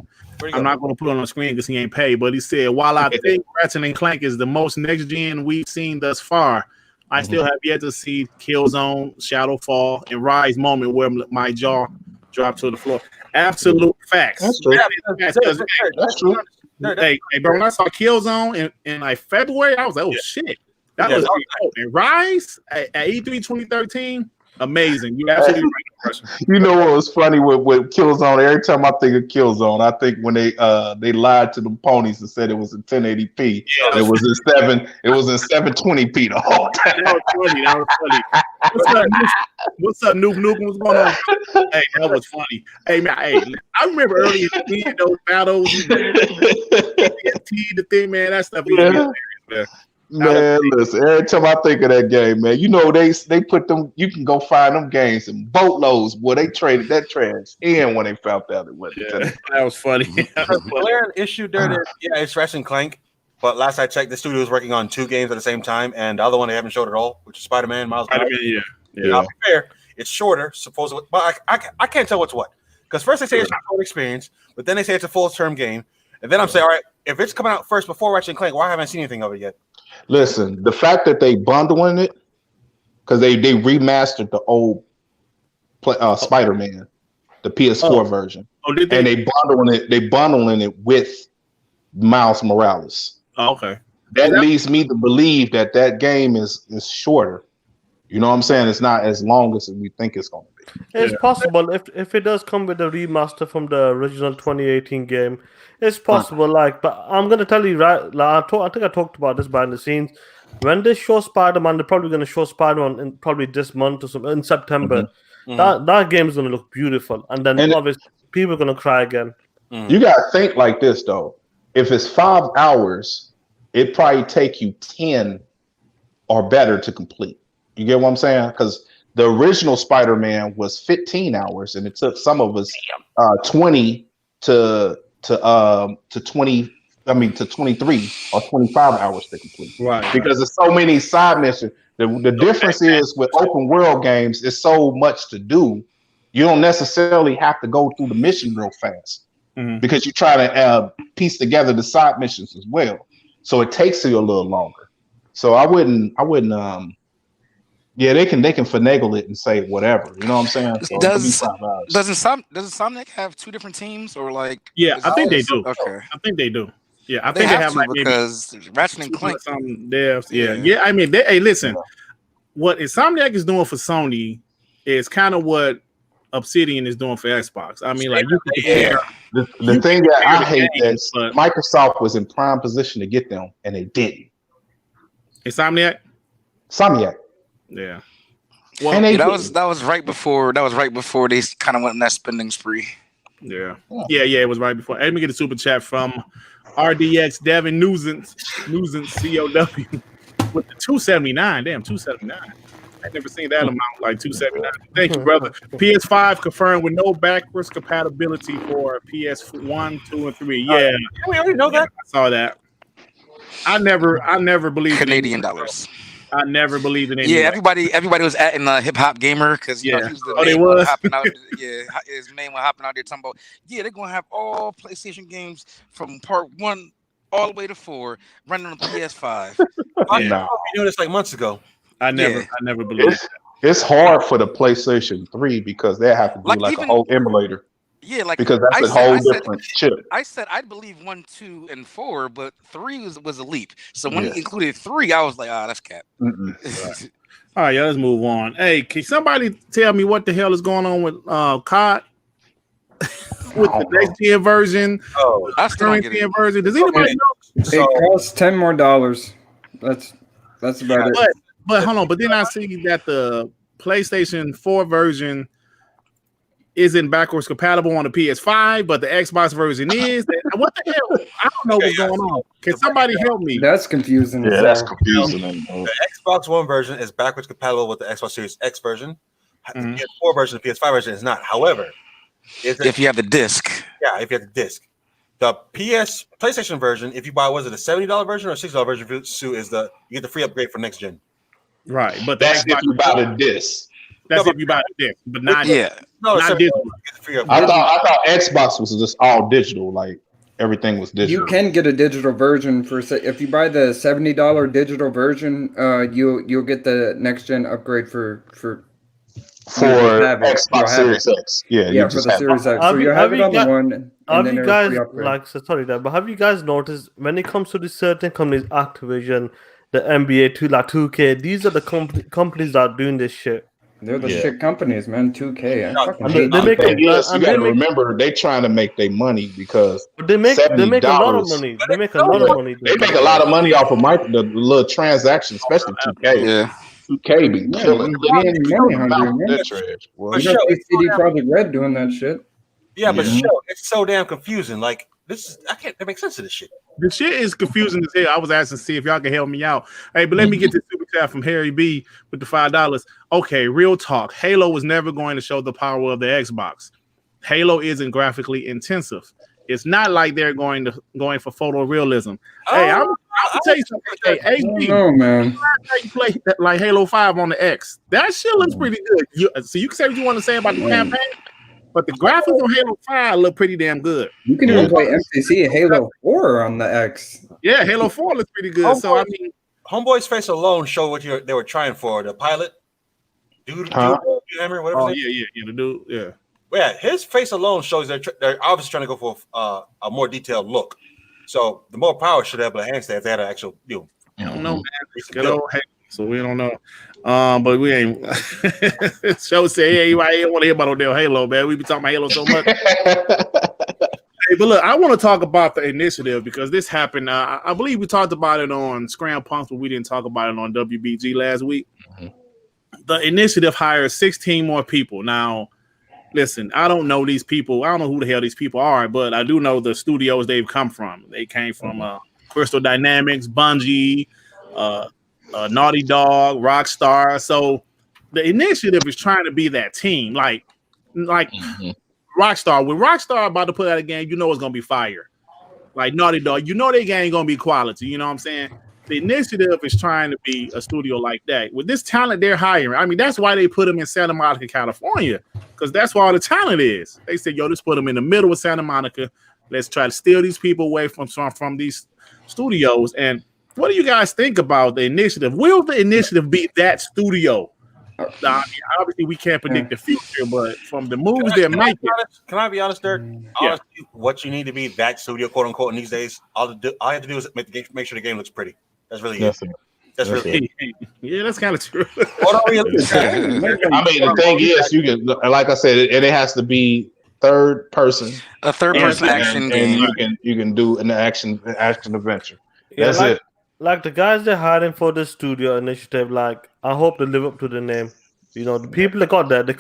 I'm not going to put it on the screen because he ain't paid, but he said, while I think Ratchet and Clank is the most next gen we've seen thus far, I still have yet to see Killzone, Shadowfall, and Rise moment where my jaw dropped to the floor. Absolute facts. That's true. That's true. Hey, bro, when I saw Killzone in like February, I was like, oh shit. That was and Rise at E3 2013, amazing. You absolutely right. You know what was funny with Killzone? Every time I think of Killzone, I think when they lied to the ponies and said it was in 1080p. Yeah, it was in 720p the whole time. That was funny. What's up, Nuke? What's going on? Hey, that was funny. Hey man, I remember earlier in those battles, the thing, man, that stuff was hilarious, man. Man, listen, every time I think of that game, man, you know they put them. You can go find them games in boatloads. Boy, they traded that trash in when they found out it wasn't. Yeah, that was funny. An issue there that it's Ratchet and Clank, but last I checked, the studio is working on 2 games at the same time, and the other one they haven't showed at all, which is Spider-Man, Miles Morales. Yeah. Now, to be fair, it's shorter, supposedly, but I can't tell what's what. Because first they say it's a short experience, but then they say it's a full-term game, and then I'm saying, all right, if it's coming out first before Ratchet and Clank, why haven't I seen anything of it yet? Listen, the fact that they bundling it, because they remastered the old Spider-Man, the PS4 version, and they bundling it with Miles Morales. Oh, okay, that leads me to believe that game is shorter. You know what I'm saying? It's not as long as we think it's going to be. It's possible if it does come with a remaster from the original 2018 game. It's possible, but I'm gonna tell you right. I think I talked about this behind the scenes. When they show Spider-Man, they're probably gonna show Spider-Man in probably this month or something in September. That game is gonna look beautiful, and then obviously people are gonna cry again. You gotta think like this though. If it's 5 hours, it probably take you 10 or better to complete. You get what I'm saying? Because the original Spider-Man was 15 hours, and it took some of us 20 to 23 or 25 hours to complete. Right. Because there's so many side missions. The difference is with open world games, it's so much to do. You don't necessarily have to go through the mission real fast because you try to piece together the side missions as well. So it takes you a little longer. So I wouldn't. Yeah, they can finagle it and say whatever. You know what I'm saying? So does Insomniac have 2 different teams or like? Yeah, I think they do. Okay, I think they do. Yeah, I think they have like because Ratchet and Clank. Some devs. Yeah. I mean, hey, listen, what Insomniac is doing for Sony is kind of what Obsidian is doing for Xbox. I mean, like you can compare. The thing that I hate is Microsoft was in prime position to get them and they didn't. Insomniac. Yeah. Well, that was right before they kind of went on that spending spree. Yeah. It was right before. Let me get a super chat from RDX Devin Nugent COW with the 279. Damn, 279. I've never seen that amount, like 279. Thank you, brother. PS5 confirmed with no backwards compatibility for PS1, 2, and 3. Yeah, we already know that. I saw that. I never believed Canadian dollars. I never believed in it. Yeah, everybody was at in Hip Hop Gamer because he was the they was hopping out. His main one hopping out there talking about they're gonna have all PlayStation games from part 1 all the way to 4 running on PS5. I know you knew this like months ago. I never believed it. It's hard for the PlayStation 3 because they have to do like a whole emulator. Yeah, like because that's a whole different chip. I said I'd believe 1, 2, and 4, but 3 was a leap. So when he included 3, I was like, that's cap. Right. All right, let's move on. Hey, can somebody tell me what the hell is going on with COD? With the next gen version, that's current gen version. Does anybody know? It costs $10 more. That's about it. But hold on. But then I see that the PlayStation 4 version isn't backwards compatible on the PS5, but the Xbox version is. What the hell? I don't know what's going on. Can somebody help me? That's confusing. Yeah, that's confusing. The Xbox One version is backwards compatible with the Xbox Series X version. The PS4 version, the PS5 version is not. However, if you have the disc. Yeah, if you have the disc. The PlayStation version, if you buy, was it a $70 version or a $60 version? You get the free upgrade for next gen. Right, but that's if you buy the disc. That's if you buy the disc, but not not digital. I thought Xbox was just all digital, like everything was digital. You can get a digital version if you buy the $70 digital version. You'll get the next gen upgrade for Xbox Series X. Yeah, for the Series X. So you have it on the one. Have you guys but have you guys noticed when it comes to these certain companies, Activision, the NBA 2K, these are the companies that are doing this shit. They're the shit companies, man. 2K. You got to remember they trying to make their money because they make a lot of money. They make a lot of money. They make a lot of money off of the little transactions, especially 2K. Yeah. 2K be killing. CD Projekt Red doing that shit. Yeah, but it's so damn confusing. Like I can't make sense of this shit. The shit is confusing as hell. I was asking to see if y'all can help me out. Hey, but let me get this super chat from Harry B with the $5. Okay, real talk. Halo was never going to show the power of the Xbox. Halo isn't graphically intensive. It's not like they're going for photorealism. Hey, I'll tell you something. Hey, HD, man. You play like Halo 5 on the X. That shit looks pretty good. So you can say what you want to say about the campaign, but the graphics on Halo 5 look pretty damn good. You can even play MCC Halo 4 on the X. Yeah, Halo 4 looks pretty good. So I mean, Homeboy's face alone showed what they were trying for. The pilot, dude, whatever. Oh yeah, the dude, yeah. Yeah, his face alone shows they're obviously trying to go for a more detailed look. So the more power should have enhanced that if they had an actual I don't know, man. So we don't know. But we ain't. Show say, hey, I ain't want to hear about no Halo, man. We be talking about Halo so much. Hey, but look, I want to talk about the initiative because this happened. I believe we talked about it on Scram Punks, but we didn't talk about it on WBG last week. The initiative hires 16 more people. Now, listen, I don't know these people. I don't know who the hell these people are, but I do know the studios they've come from. They came from Crystal Dynamics, Bungie, Naughty Dog, Rockstar. So the initiative is trying to be that team, like Rockstar. When Rockstar about to put out a game, you know it's gonna be fire. Like Naughty Dog, you know their game gonna be quality. You know what I'm saying? The initiative is trying to be a studio like that. With this talent they're hiring, I mean, that's why they put them in Santa Monica, California, because that's where all the talent is. They said, yo, just put them in the middle of Santa Monica. Let's try to steal these people away from these studios. And what do you guys think about the initiative? Will the initiative be that studio? I mean, obviously, we can't predict the future, but from the moves they're making. Can I be honest, Dirk? Honestly, what you need to be that studio, quote unquote, in these days, all I have to do is make sure the game looks pretty. That's really it. That's really it. Yeah, that's kind of true. I mean, the thing is, you can, like I said, it has to be third person, a third person action game, and you can do an action adventure. Yeah, that's it. Like the guys they're hiring for the studio initiative, like I hope they live up to the name. You know, the people that got there, they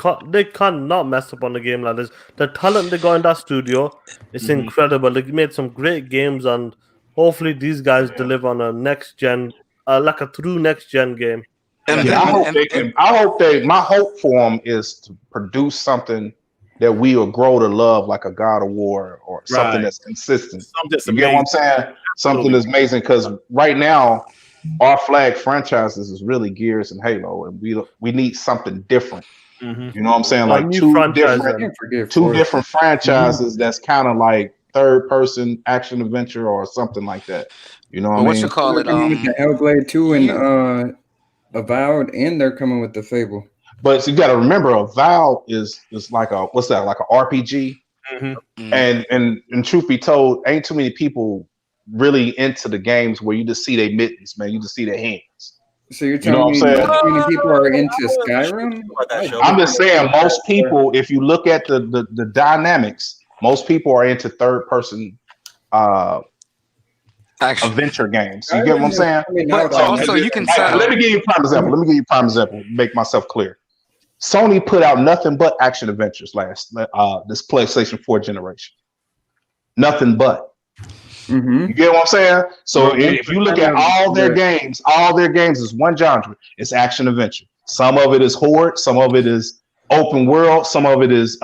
can't not mess up on the game like this. The talent they got in that studio is incredible. They made some great games, and hopefully these guys deliver on a next gen, like a true next gen game. My hope for them is to produce something that we will grow to love, like a God of War or something that's consistent. You get what I'm saying? Something that's amazing, because right now our flag franchises is really Gears and Halo, and we need something different. You know what I'm saying? Like two different franchises that's kind of like third person action adventure or something like that. You know what I mean? What you call it? With the Hellblade 2 and Avowed, and they're coming with the Fable. But you got to remember, Avowed is like a like an RPG, and truth be told, ain't too many people really into the games where you just see their mittens, man. You just see their hands. So you're telling me how many people are into Skyrim? I'm just saying, most people, if you look at the dynamics, most people are into third person adventure games. You get what I'm saying? But also, you can tell. Let me give you a prime example. Make myself clear. Sony put out nothing but action adventures this PlayStation 4 generation. Nothing but. You get what I'm saying? So if you look at all their games is one genre. It's action adventure. Some of it is horde, some of it is open world, some of it is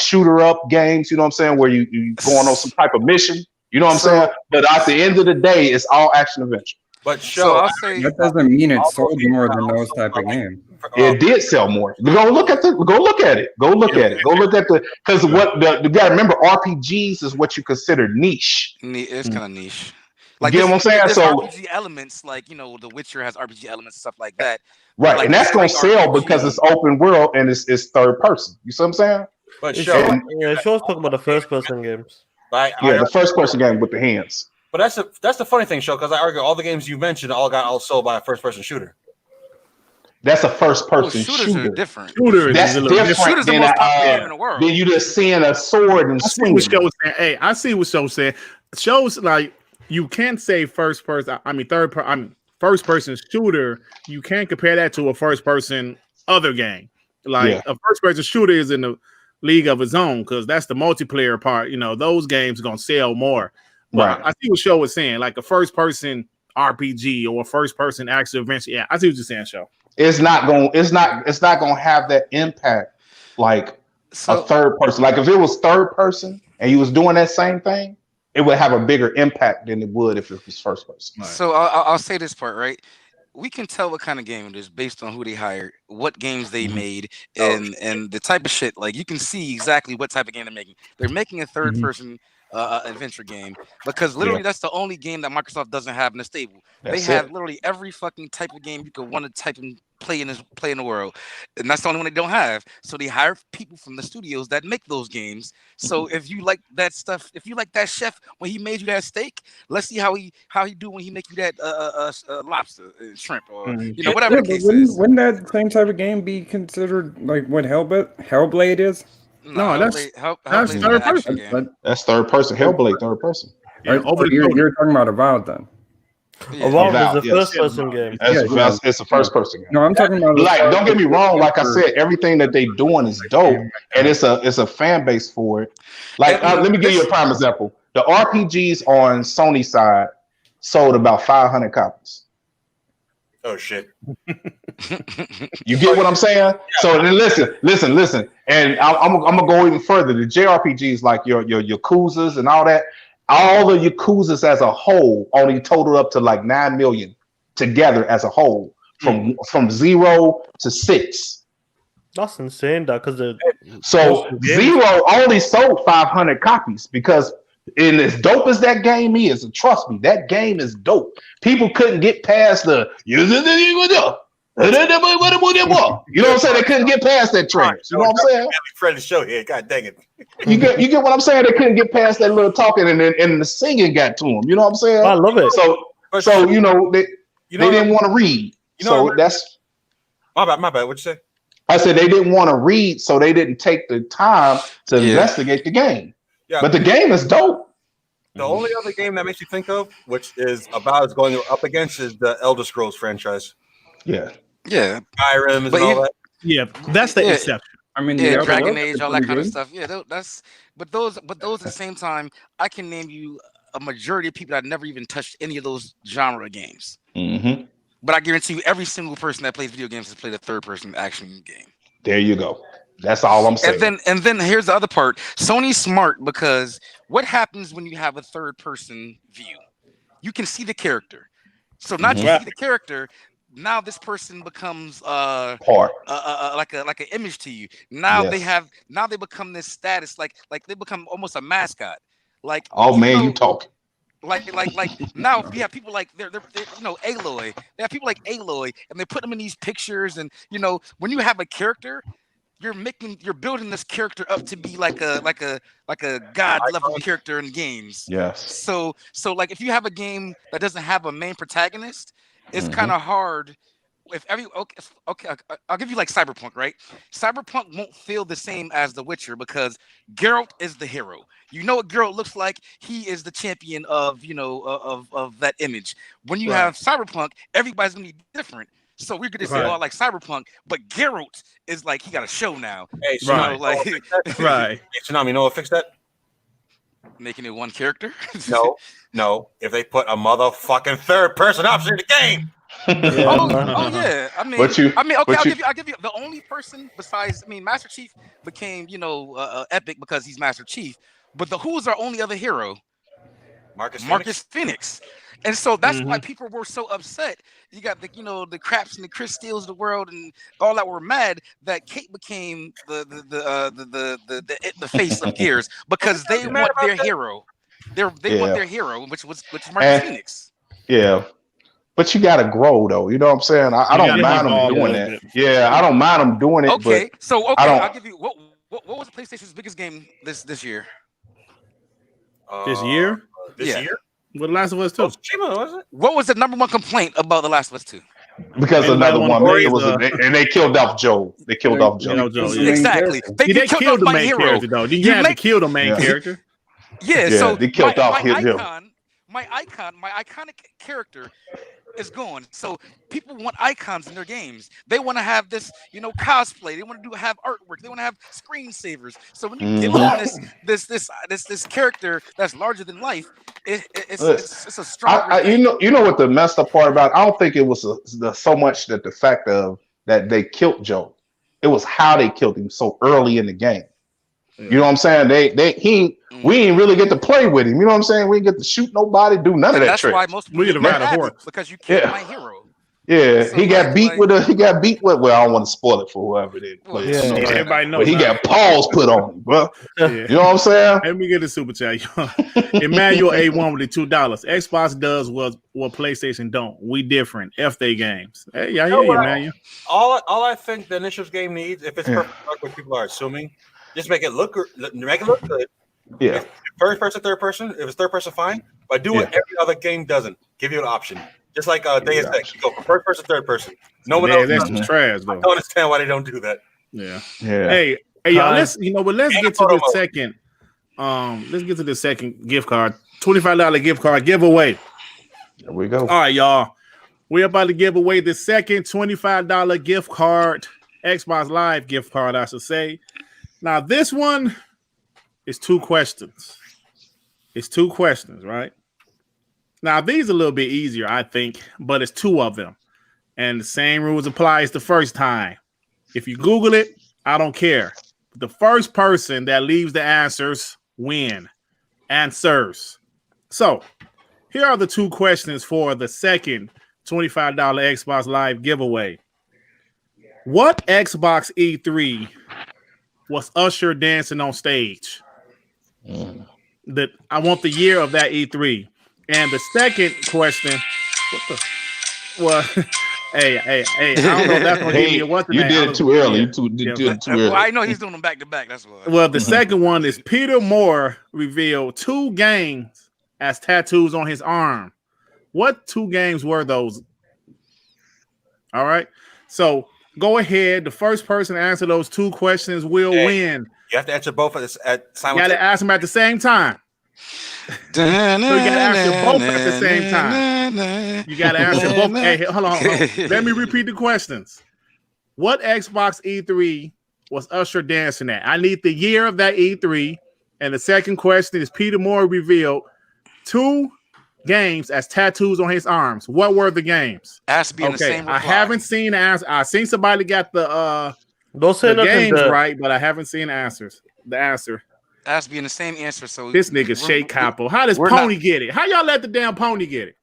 shooter up games, you know what I'm saying, where you going on some type of mission, you know what I'm saying? But at the end of the day, it's all action adventure. But that doesn't mean it sold more than those type of games. It did sell more. Go look at it. Because you gotta remember, RPGs is what you consider niche. It's kind of niche. Like, you get what I'm saying? So RPG elements, like, The Witcher has RPG elements and stuff like that. Right, like, and that's gonna sell because it's open world and it's third person. You see what I'm saying? But Show's talking about the first person games. The first person game with the hands. But that's the funny thing, Show, because I argue all the games you mentioned all got sold by a first person shooter. That's a first-person shooters shooter. Are different. That's different Shooters than the most popular game in the world. Then you just seeing a sword and swinging. Hey, I see what Show said. Show's like you can't say first person. First person shooter. You can't compare that to a first person other game. Like a first person shooter is in the league of its own because that's the multiplayer part. You know, those games are gonna sell more. But I see what Show was saying, like a first person RPG or a first person action adventure. Yeah, I see what you're saying, Show. It's not gonna have that impact like a third person. Like if it was third person and you was doing that same thing, it would have a bigger impact than it would if it was first person. Right. So I'll say this part, right? We can tell what kind of game it is based on who they hired, what games they made, and the type of shit. Like you can see exactly what type of game they're making. They're making a third person adventure game because literally that's the only game that Microsoft doesn't have in the stable. They have literally every fucking type of game you could want to type and play in the world, and that's the only one they don't have. So they hire people from the studios that make those games. So if you like that stuff, if you like that chef when he made you that steak, let's see how he do when he make you that lobster, shrimp, or whatever the case is. Wouldn't that same type of game be considered like what Hellblade is? No, that's third person. That's third person. Hellblade, third person. Yeah, you're talking about Avowed then. Yeah. Avowed is a first person game. It's a first person game. No, I'm talking about like. Don't get me wrong. Like I said, everything that they doing is dope, and it's a fan base for it. Like let me give you a prime example. The RPGs on Sony side sold about 500 copies. Oh shit! You get what I'm saying? So then listen, and I'm gonna go even further. The JRPGs like your Yakuzas and all that, all the Yakuzas as a whole only total up to like 9 million together as a whole from 0 to 6. That's insane, that because so 0 only sold 500 copies because. And as dope as that game is, and trust me, that game is dope. People couldn't get past the you know what I'm saying? They couldn't get past that trash. You know what I'm saying? Friend of the show here. God dang it. You get what I'm saying? They couldn't get past that little talking and the singing got to them. You know what I'm saying? I love it. So they didn't want to read. So that's my bad. What'd you say? I said they didn't want to read, so they didn't take the time to investigate the game. Yeah. But the game is dope. The only other game that makes you think of, which is about going up against, is the Elder Scrolls franchise. Yeah. Skyrim and all that. Yeah, that's the exception. I mean, Dragon Age, all that kind of stuff. Yeah, but those at the same time, I can name you a majority of people that never even touched any of those genre games. Mm-hmm. But I guarantee you, every single person that plays video games has played a third-person action game. There you go. That's all I'm saying. And then here's the other part. Sony's smart because what happens when you have a third-person view? You can see the character. So not just see the character. Now this person becomes part like an image to you. Now they become this status like they become almost a mascot. Like you talking. Like now you have people like they're Aloy. They have people like Aloy, and they put them in these pictures. And when you have a character, you're building this character up to be like a god level character in games. Yes. So like if you have a game that doesn't have a main protagonist, it's kind of hard. If okay, I'll give you like Cyberpunk, right? Cyberpunk won't feel the same as The Witcher because Geralt is the hero. You know what Geralt looks like? He is the champion of of that image. When you have Cyberpunk, everybody's gonna be different. So we're gonna say, like Cyberpunk, but Geralt is like he got a show now. Hey, right. Hey, Tsunami, you know what fix that? Making it one character? No. If they put a motherfucking third person option in the game. Yeah. I mean, I'll give you the only person besides Master Chief became Epic because he's Master Chief, but who's our only other hero? Marcus Phoenix. And so that's why people were so upset. You got the Craps and the Chris Steels of the world and all that were mad that Kate became the face of Gears because they want their hero. They want their hero, which is Marcus Phoenix. Yeah. But you gotta grow though. You know what I'm saying? I don't mind them doing that. Yeah, I don't mind them doing it. Okay, I'll give you what was PlayStation's biggest game this year? This year? This year? What, Last of Us 2? Was it? What was the number one complaint about The Last of Us 2? Because another one, and they killed off Joe. They killed off Joe. Exactly. They killed the main character, though. You have to kill the main character. Yeah, so they killed off him. My iconic character is gone. So people want icons in their games. They want to have this, cosplay. They want to have artwork. They want to have screensavers. So when you give them this character that's larger than life, it's a strong. You know what the messed up part about? I don't think it was so much that the fact of that they killed Joe. It was how they killed him so early in the game. You know what I'm saying? We didn't really get to play with him. You know what I'm saying? We didn't get to shoot nobody, do none of that. That's why most people get to ride a horse because you killed my hero. Yeah, so he got beat with. Well, I don't want to spoil it for whoever did. Everybody knows. But he got paws put on him, bro. You know what I'm saying? Let me get a super chat. Emmanuel A1 with the $2. Xbox does what PlayStation don't. We different. F they games. Hey, I hear you, Emmanuel. All I think the initial game needs, if it's perfect, like what people are assuming, just make it look good. Yeah. If first person, third person. If it's third person, fine. But do what every other game doesn't. Give you an option. Just like Deus Ex, go from first person, third person. No one else. That's some trash, though. I don't understand why they don't do that. Yeah. Hey, y'all. Let's get to the second. Let's get to the second gift card. $25 gift card giveaway. There we go. All right, y'all. We're about to give away the second $25 gift card, Xbox Live gift card, I should say. Now, this one is 2 questions. It's 2 questions, right? Now, these are a little bit easier, I think, but it's 2 of them. And the same rules apply as the first time. If you Google it, I don't care. The first person that leaves the answers win. Answers. So, here are the 2 questions for the second $25 Xbox Live giveaway. What Xbox E3 was Usher dancing on stage? I want the year of that E3. And the second question, hey, I don't know if that's going to give me a what's the name. You did it too early. You did it too early. Well, I know he's doing them back to back. That's why. Well, the second one is Peter Moore revealed 2 games as tattoos on his arm. What 2 games were those? All right. So go ahead. The first person to answer those 2 questions will win. You have to answer both at simultaneously. You got to ask them at the same time. So you got to answer both at the same time. You got to answer both. Hey, hold on. Let me repeat the questions. What Xbox E3 was Usher dancing at? I need the year of that E3. And the second question is Peter Moore revealed 2 games as tattoos on his arms. What were the games? Has to be in the same reply. I haven't seen the answer. I seen somebody got the don't say the games right, but I haven't seen the answers. The answer has to be in the same answer. So this nigga Shake Capo. How does Pony get it? How y'all let the damn Pony get it?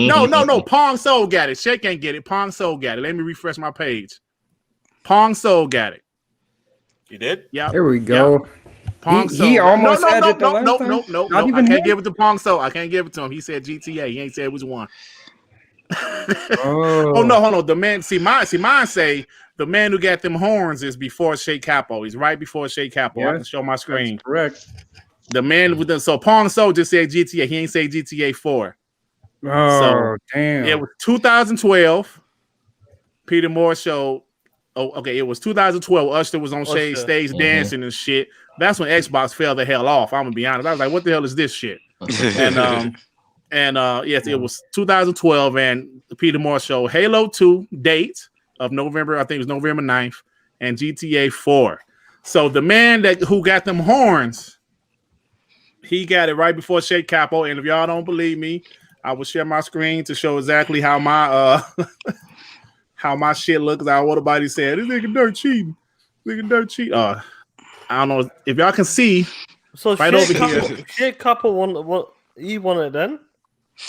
No. Pong Soul got it. Shake ain't get it. Pong Soul got it. Let me refresh my page. Pong Soul got it. You did? Yeah. There we go. Pong Soul. He almost had it. No. I can't give it to Pong Soul. I can't give it to him. He said GTA. He ain't said which one. Oh no, hold on. The man, mine say the man who got them horns is before Shake Capo. He's right before Shake Capo. I can show my screen. That's correct. The man with the Pong Soul just said GTA. He ain't say GTA 4. Oh, damn. It was 2012. Peter Moore showed. Oh, okay. It was 2012. Usher was on stage dancing and shit. That's when Xbox fell the hell off. I'm gonna be honest. I was like, what the hell is this shit? Yes, it was 2012, and Peter Moore showed Halo 2 date of November. I think it was November 9th, and GTA 4. So the man who got them horns, he got it right before Shake Capo. And if y'all don't believe me, I will share my screen to show exactly how my how my shit looks. I want nobody said this nigga dirt cheating. I don't know if y'all can see. So right over here, Shake Capo won. What he won it then?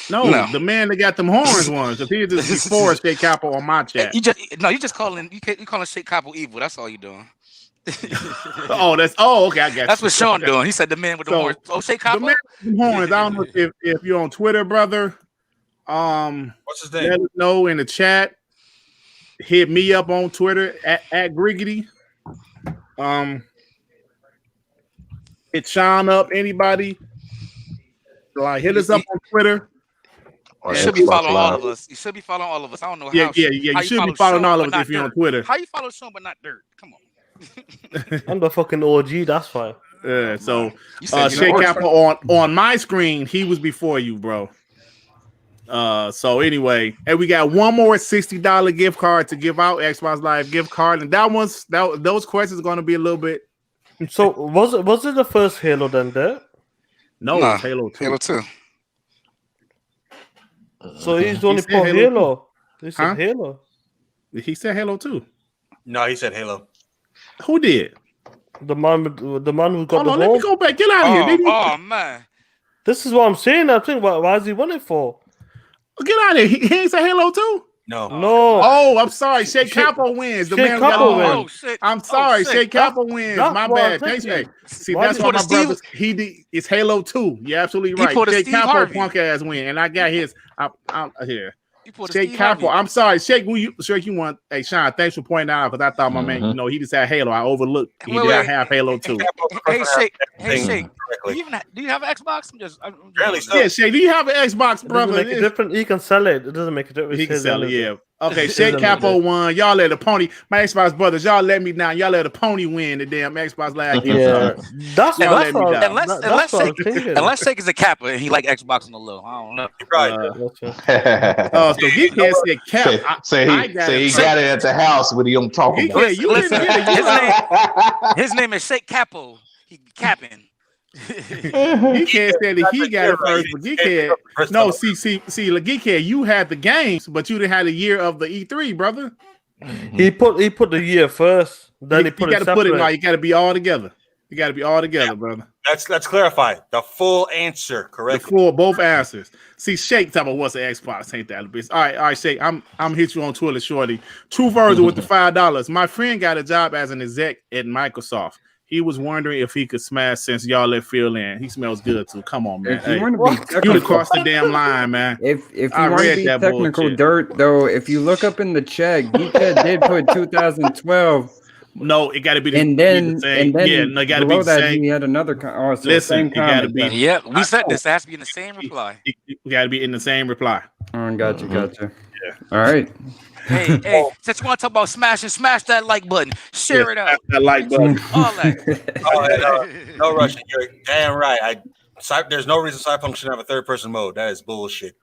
No, the man that got them horns won because he just before Shake Capo on my chat. You just calling Shake Capo evil. That's all you doing. Okay, I got you. That's what Sean doing. He said the man with the horns. Oh, Shake Capo. The man with the horns. I don't know if you're on Twitter, brother. What's his name? Let us know in the chat. Hit me up on Twitter at Griggity. Hit Sean up. Anybody? Like hit us up on Twitter. You should be following all of us. You should be following all of us. I don't know how. Yeah. You should be following all of us if you're on Twitter. How you follow Sean but not Dirt? Come on. I'm the fucking OG. That's fine. So Shea Capo on my screen, he was before you, bro. So anyway, and we got one more $60 gift card to give out, Xbox Live gift card, and those questions are going to be a little bit. So was it the first Halo then? There? No, it's Halo 2. Halo 2. So he's only for Halo. He said Halo. He said Halo 2. No, he said Halo. Who did? The man who got Hold on, let me go back. Get out of here. Oh man. This is what I'm saying. I think why is he running for? Get out of here. He ain't say Halo 2? No. Oh, I'm sorry. Shea Capo wins. The man Capo wins. Oh shit. I'm sorry. Shea Capo wins. My bad. Thanks, Shea. See, that's why my brother. It's Halo 2. You're absolutely right. Shea Capo punk ass win, and I got his. I'm here. Shake Capo. I'm sorry, Shake. You want? Hey, Sean, thanks for pointing out because I thought my man, he just had Halo. I overlooked. He did not have Halo 2. Hey, Shake. Do you have an Xbox? Yeah, Shake. Do you have an Xbox, brother? It doesn't make a difference. He can sell it. It doesn't make a difference. He can sell it. Yeah. Okay, Shake Capo won. Y'all let the pony. My Xbox brothers, y'all let me down. Y'all let the pony win the damn Xbox Live. That's unless Shake is a Kappa and he like Xbox on the low. I don't know. Right. So he can't say Cap. Say he got it at the house when he don't talk about it. His name is Shake Capo. He capping. He can't say that he got it first, but Geekhead. No, see, Geekhead, you had the games, but you didn't have the year of the E3, brother. He put the year first. Then he put it separate. You got to be all together. You got to be all together, brother. Let's clarify the full answer, correct? Both answers. See, Shake talking about what's an Xbox, ain't that a bitch? All right, Shake. I'm hit you on Twitter, shorty. True Virgil with the $5. My friend got a job as an exec at Microsoft. He was wondering if he could smash since y'all let Phil in. He smells good too. Come on, man. If you want to be technical, you crossed the damn line, man. If you want to be technical dirt, though, if you look up in the chat, Geekhead did put 2012. No, it got to be the same. It got to be the same. He had another. Listen, it got to be. Yeah, we said this. It has to be in the same reply. It got to be in the same reply. Oh, gotcha. Yeah. All right. Hey, since you want to talk about smash that like button. Share it out. That like button. All that. No rushing. You're damn right. There's no reason Cyberpunk should have a third person mode. That is bullshit.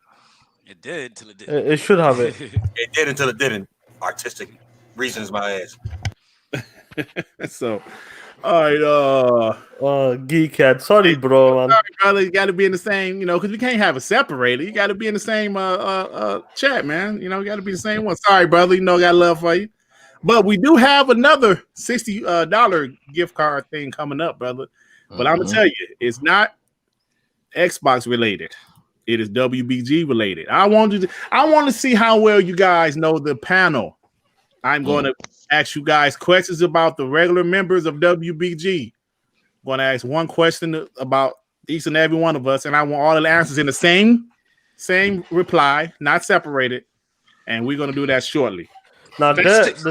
It did until it did. It should have it. It did until it didn't. Artistic reasons, my ass. So, all right. Geekhead. Sorry, bro. Man. Sorry, brother. You got to be in the same, because we can't have it separated. You got to be in the same chat, man. You got to be the same one. Sorry, brother. Got love for you. But we do have another $60 gift card thing coming up, brother. But I'm going to tell you, it's not Xbox related. It is WBG related. I want to see how well you guys know the panel. I'm going to ask you guys questions about the regular members of WBG. I'm going to ask one question about each and every one of us, and I want all the answers in the same reply, not separated. And we're going to do that shortly. Now, let's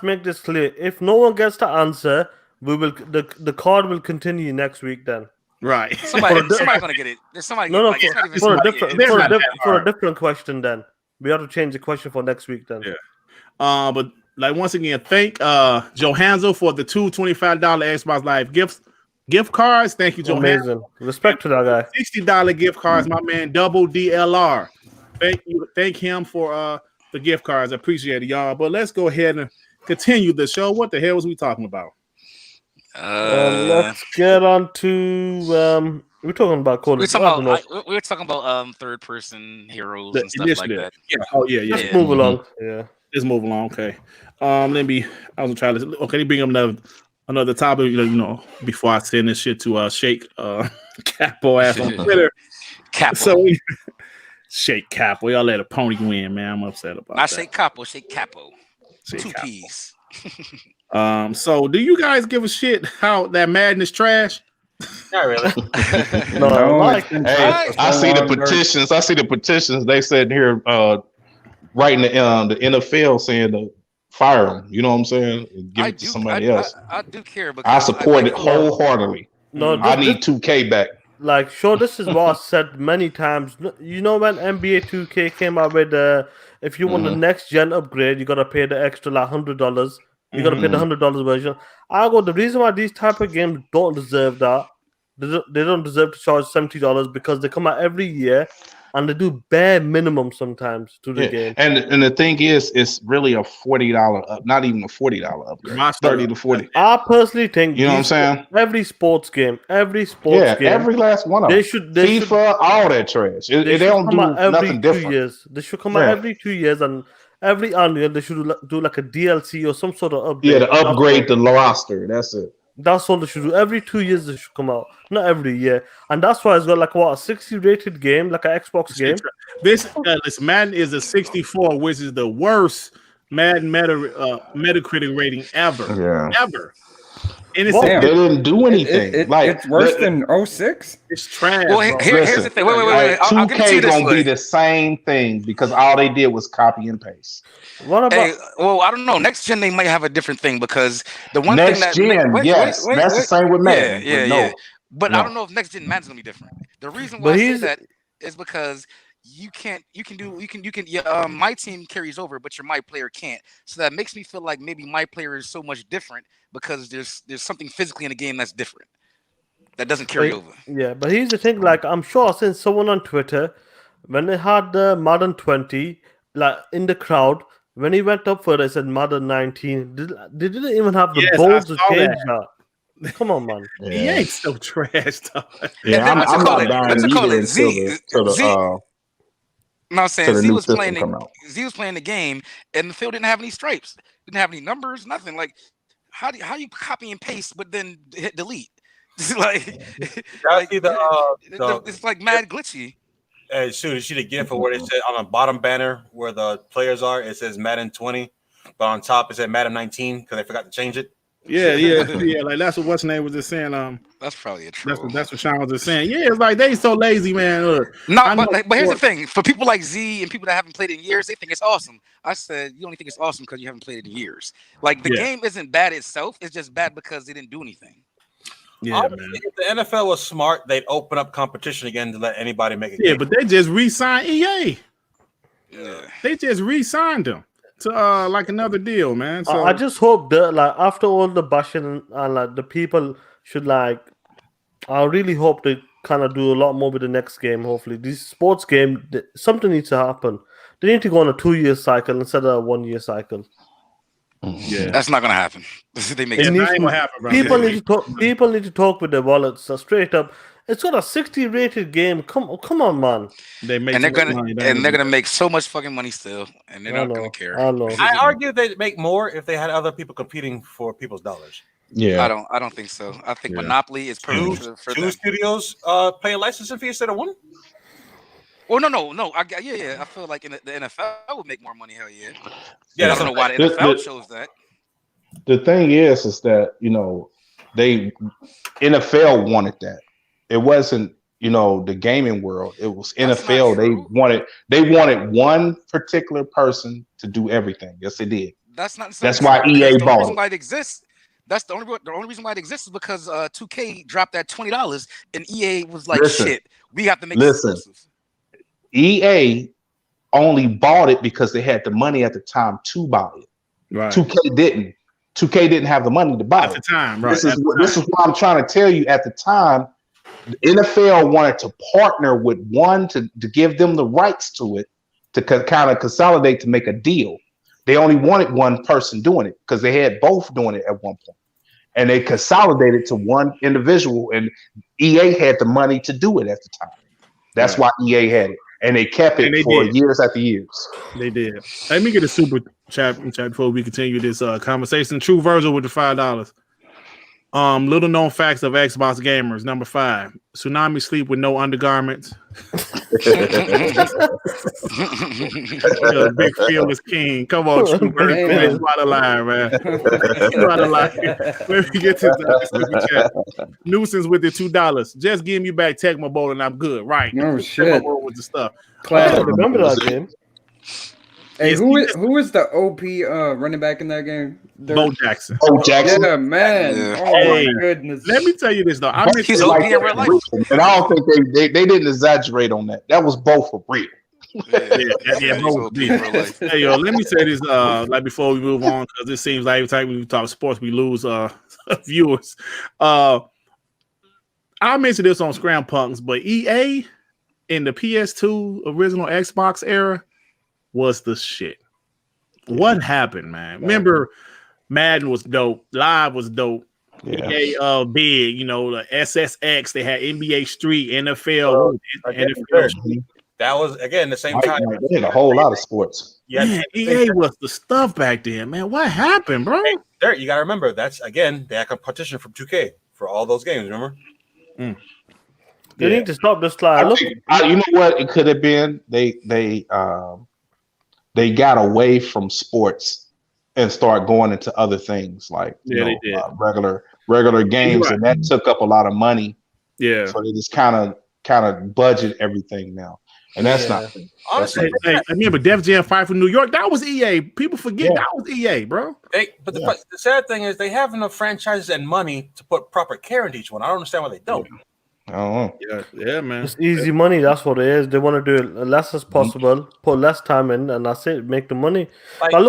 make this clear. If no one gets the answer, we will the card will continue next week. Then, right? Somebody's going to get it. There's somebody. For a different question. Then we have to change the question for next week. Then, yeah. But once again, thank Johanzo for the two $25 Xbox Live gift cards. Thank you, Johanzo. Amazing. Respect to that guy. $60 gift cards, my man. Double DLR. Thank him for the gift cards. I appreciate it, y'all. But let's go ahead and continue the show. What the hell was we talking about? Let's get on to we're talking about Call of Duty. We were talking about third person heroes and stuff like that. Yeah. Oh yeah. Let's move along. Yeah. Let's move along. Okay. I was trying to. Okay, let me bring up another topic. Before I send this shit to Shake Capo ass on Twitter. Capo. So Shake Capo. Y'all let a pony win, man. I'm upset about that. Shake Capo. Shake Capo. Shake Two Capo. P's. So do you guys give a shit how that Madden is trash? Not really. No. I see the petitions. They said here, right in the NFL saying to fire him. You know what I'm saying? Give it to somebody else. I do care, but I support it wholeheartedly. No, I need 2K back. like, sure, this is what I said many times. You know, when NBA 2K came out with if you want the next gen upgrade, you gotta pay the extra like $100. You gotta pay the $100 version. The reason why these type of games don't deserve that, they don't deserve to charge $70 because they come out every year. And they do bare minimum sometimes to the game. And the thing is, it's really a $40 up, not even a $40 upgrade. $30 to $40. I personally think what I'm saying. Every sports game, every last one of them. FIFA, all that trash. They don't do nothing different. They should come out every 2 years, and every annual they should do like a DLC or some sort of upgrade. Yeah, to upgrade the roster. That's it. That's all they should do. Every 2 years they should come out, not every year. And that's why it's got like a 60 rated game, like an Xbox game. This Madden is a 64, which is the worst Madden Metacritic rating ever. Ever. And they didn't do anything. It's worse than 06. It's trash. Well, here's the thing. Wait. 2K gonna be the same thing because all they did was copy and paste. What about? I don't know. Next gen they might have a different thing because the one next thing that yes, that's the same with Madden. Yeah. But I don't know if next gen Madden's gonna be different. The reason why I say that is because my team carries over, but your my player can't. So that makes me feel like maybe my player is so much different because there's something physically in the game that's different that doesn't carry over. Yeah, but here's the thing. Like, I'm sure I seen someone on Twitter when they had the Madden 20, like in the crowd. When he went up for it, I said Madden 19. They didn't even have the balls to change that. Come on, man. He ain't so trash, though. Yeah, I'm not call it Z. No, I'm saying Z was playing the game, and the field didn't have any stripes, didn't have any numbers, nothing. Like, how you copy and paste, but then hit delete? It's like mad glitchy. Hey, shoot, you should have given for where it said on the bottom banner where the players are, it says Madden 20, but on top it said Madden 19 because they forgot to change it. Yeah. Like that's what what's name was just saying. That's probably a troll. That's what Sean was just saying. Yeah, it's like they so lazy, man. But here's the thing: for people like Z and people that haven't played it in years, they think it's awesome. I said you only think it's awesome because you haven't played it in years. Like the game isn't bad itself; it's just bad because they didn't do anything. Yeah, man. If the NFL was smart, they'd open up competition again to let anybody make it. Yeah, but they just re-signed EA. Yeah, they just re-signed them to like another deal, man. So I just hope that like after all the bashing and like the people should like, I really hope they kind of do a lot more with the next game. Hopefully, this sports game, something needs to happen. They need to go on a 2-year cycle instead of a 1-year cycle. Yeah, that's not gonna happen. They make it not gonna happen, bro. People need to talk with their wallets. So straight up, it's got a 60 rated game. Come on, man. They're gonna make so much fucking money still, and they're not gonna care. I argue they'd make more if they had other people competing for people's dollars. Yeah, I don't think so. I think Monopoly is perfect for two studios pay a licensing fee instead of one. Oh no! I feel like in the NFL would make more money. Hell yeah! Yeah, I don't know why the NFL chose that. The thing is that they NFL wanted that. It wasn't the gaming world. It was NFL. They wanted one particular person to do everything. Yes, they did. That's why EA bought it. Why it exists. That's the only reason why it exists is because 2K dropped that $20 and EA was like, shit, we have to make exclusives. EA only bought it because they had the money at the time to buy it. Right. 2K didn't. 2K didn't have the money to buy it at the time. Right. This is what I'm trying to tell you. At the time, the NFL wanted to partner with one to give them the rights to it to kind of consolidate to make a deal. They only wanted one person doing it because they had both doing it at one point, and they consolidated to one individual. And EA had the money to do it at the time. That's why EA had it. And they kept it for years after years. They did. Let me get a super chat before we continue this conversation. True Virgil with the $5. Little known facts of Xbox gamers. Number 5. Tsunami sleep with no undergarments. Big Phil is king. Come on, True Virgil. You out of line, man. You out of line. Let me get to the super chat. Nuisance with the $2. Just give me back Tecmo Bowl and I'm good. Right. No shit. With the stuff. Class. Remember that game? Hey, who is the OP running back in that game? Bo Jackson. Bo Jackson. Yeah, man. Yeah. Oh my goodness. Let me tell you this though. He's OP in real life. And I don't think they didn't exaggerate on that. That was both for real. Yeah, Bo. Hey yo, let me say this like before we move on, because it seems like every time we talk sports we lose viewers. I mentioned this on Scram Punks, but EA in the PS2 original Xbox era was the shit. What happened, man? Remember, Madden was dope. Live was dope. Yeah. EA big, the SSX. They had NBA Street, NFL. NFL. That was again the same time. They had a whole lot of sports. Yeah, man, EA was the stuff back then, man. What happened, bro? Hey, there, you gotta remember that's again they had competition from 2K for all those games. Remember? They need to stop this slide. Look, you know what it could have been? They got away from sports and start going into other things like they did. Regular games, right. and that took up a lot of money. Yeah. So they just kind of budget everything now, and that's not. Honestly, I remember Def Jam Fight for New York. That was EA. People forget that was EA, bro. The sad thing is they have enough franchises and money to put proper care into each one. I don't understand why they don't. I don't know. Yeah, man. it's easy money. That's what it is. They want to do it less as possible, put less time in, and that's it. Make the money. Like- But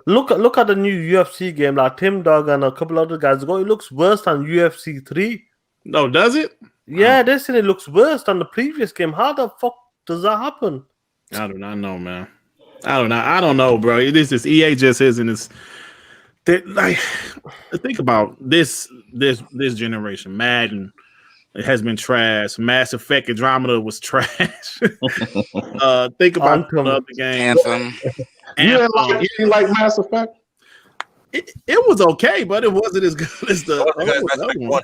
look at the new UFC game. Like Tim Dog and a couple other guys go. It looks worse than UFC 3. No, does it? Yeah, they said it looks worse than the previous game. How the fuck does that happen? I do not know, man. I don't know, bro. This is EA just isn't this. Like, think about this generation. Madden. It has been trash. Mass Effect Andromeda was trash. Think about the other games. Anthem. You didn't like Mass Effect? It was okay, but it wasn't as good as the other one.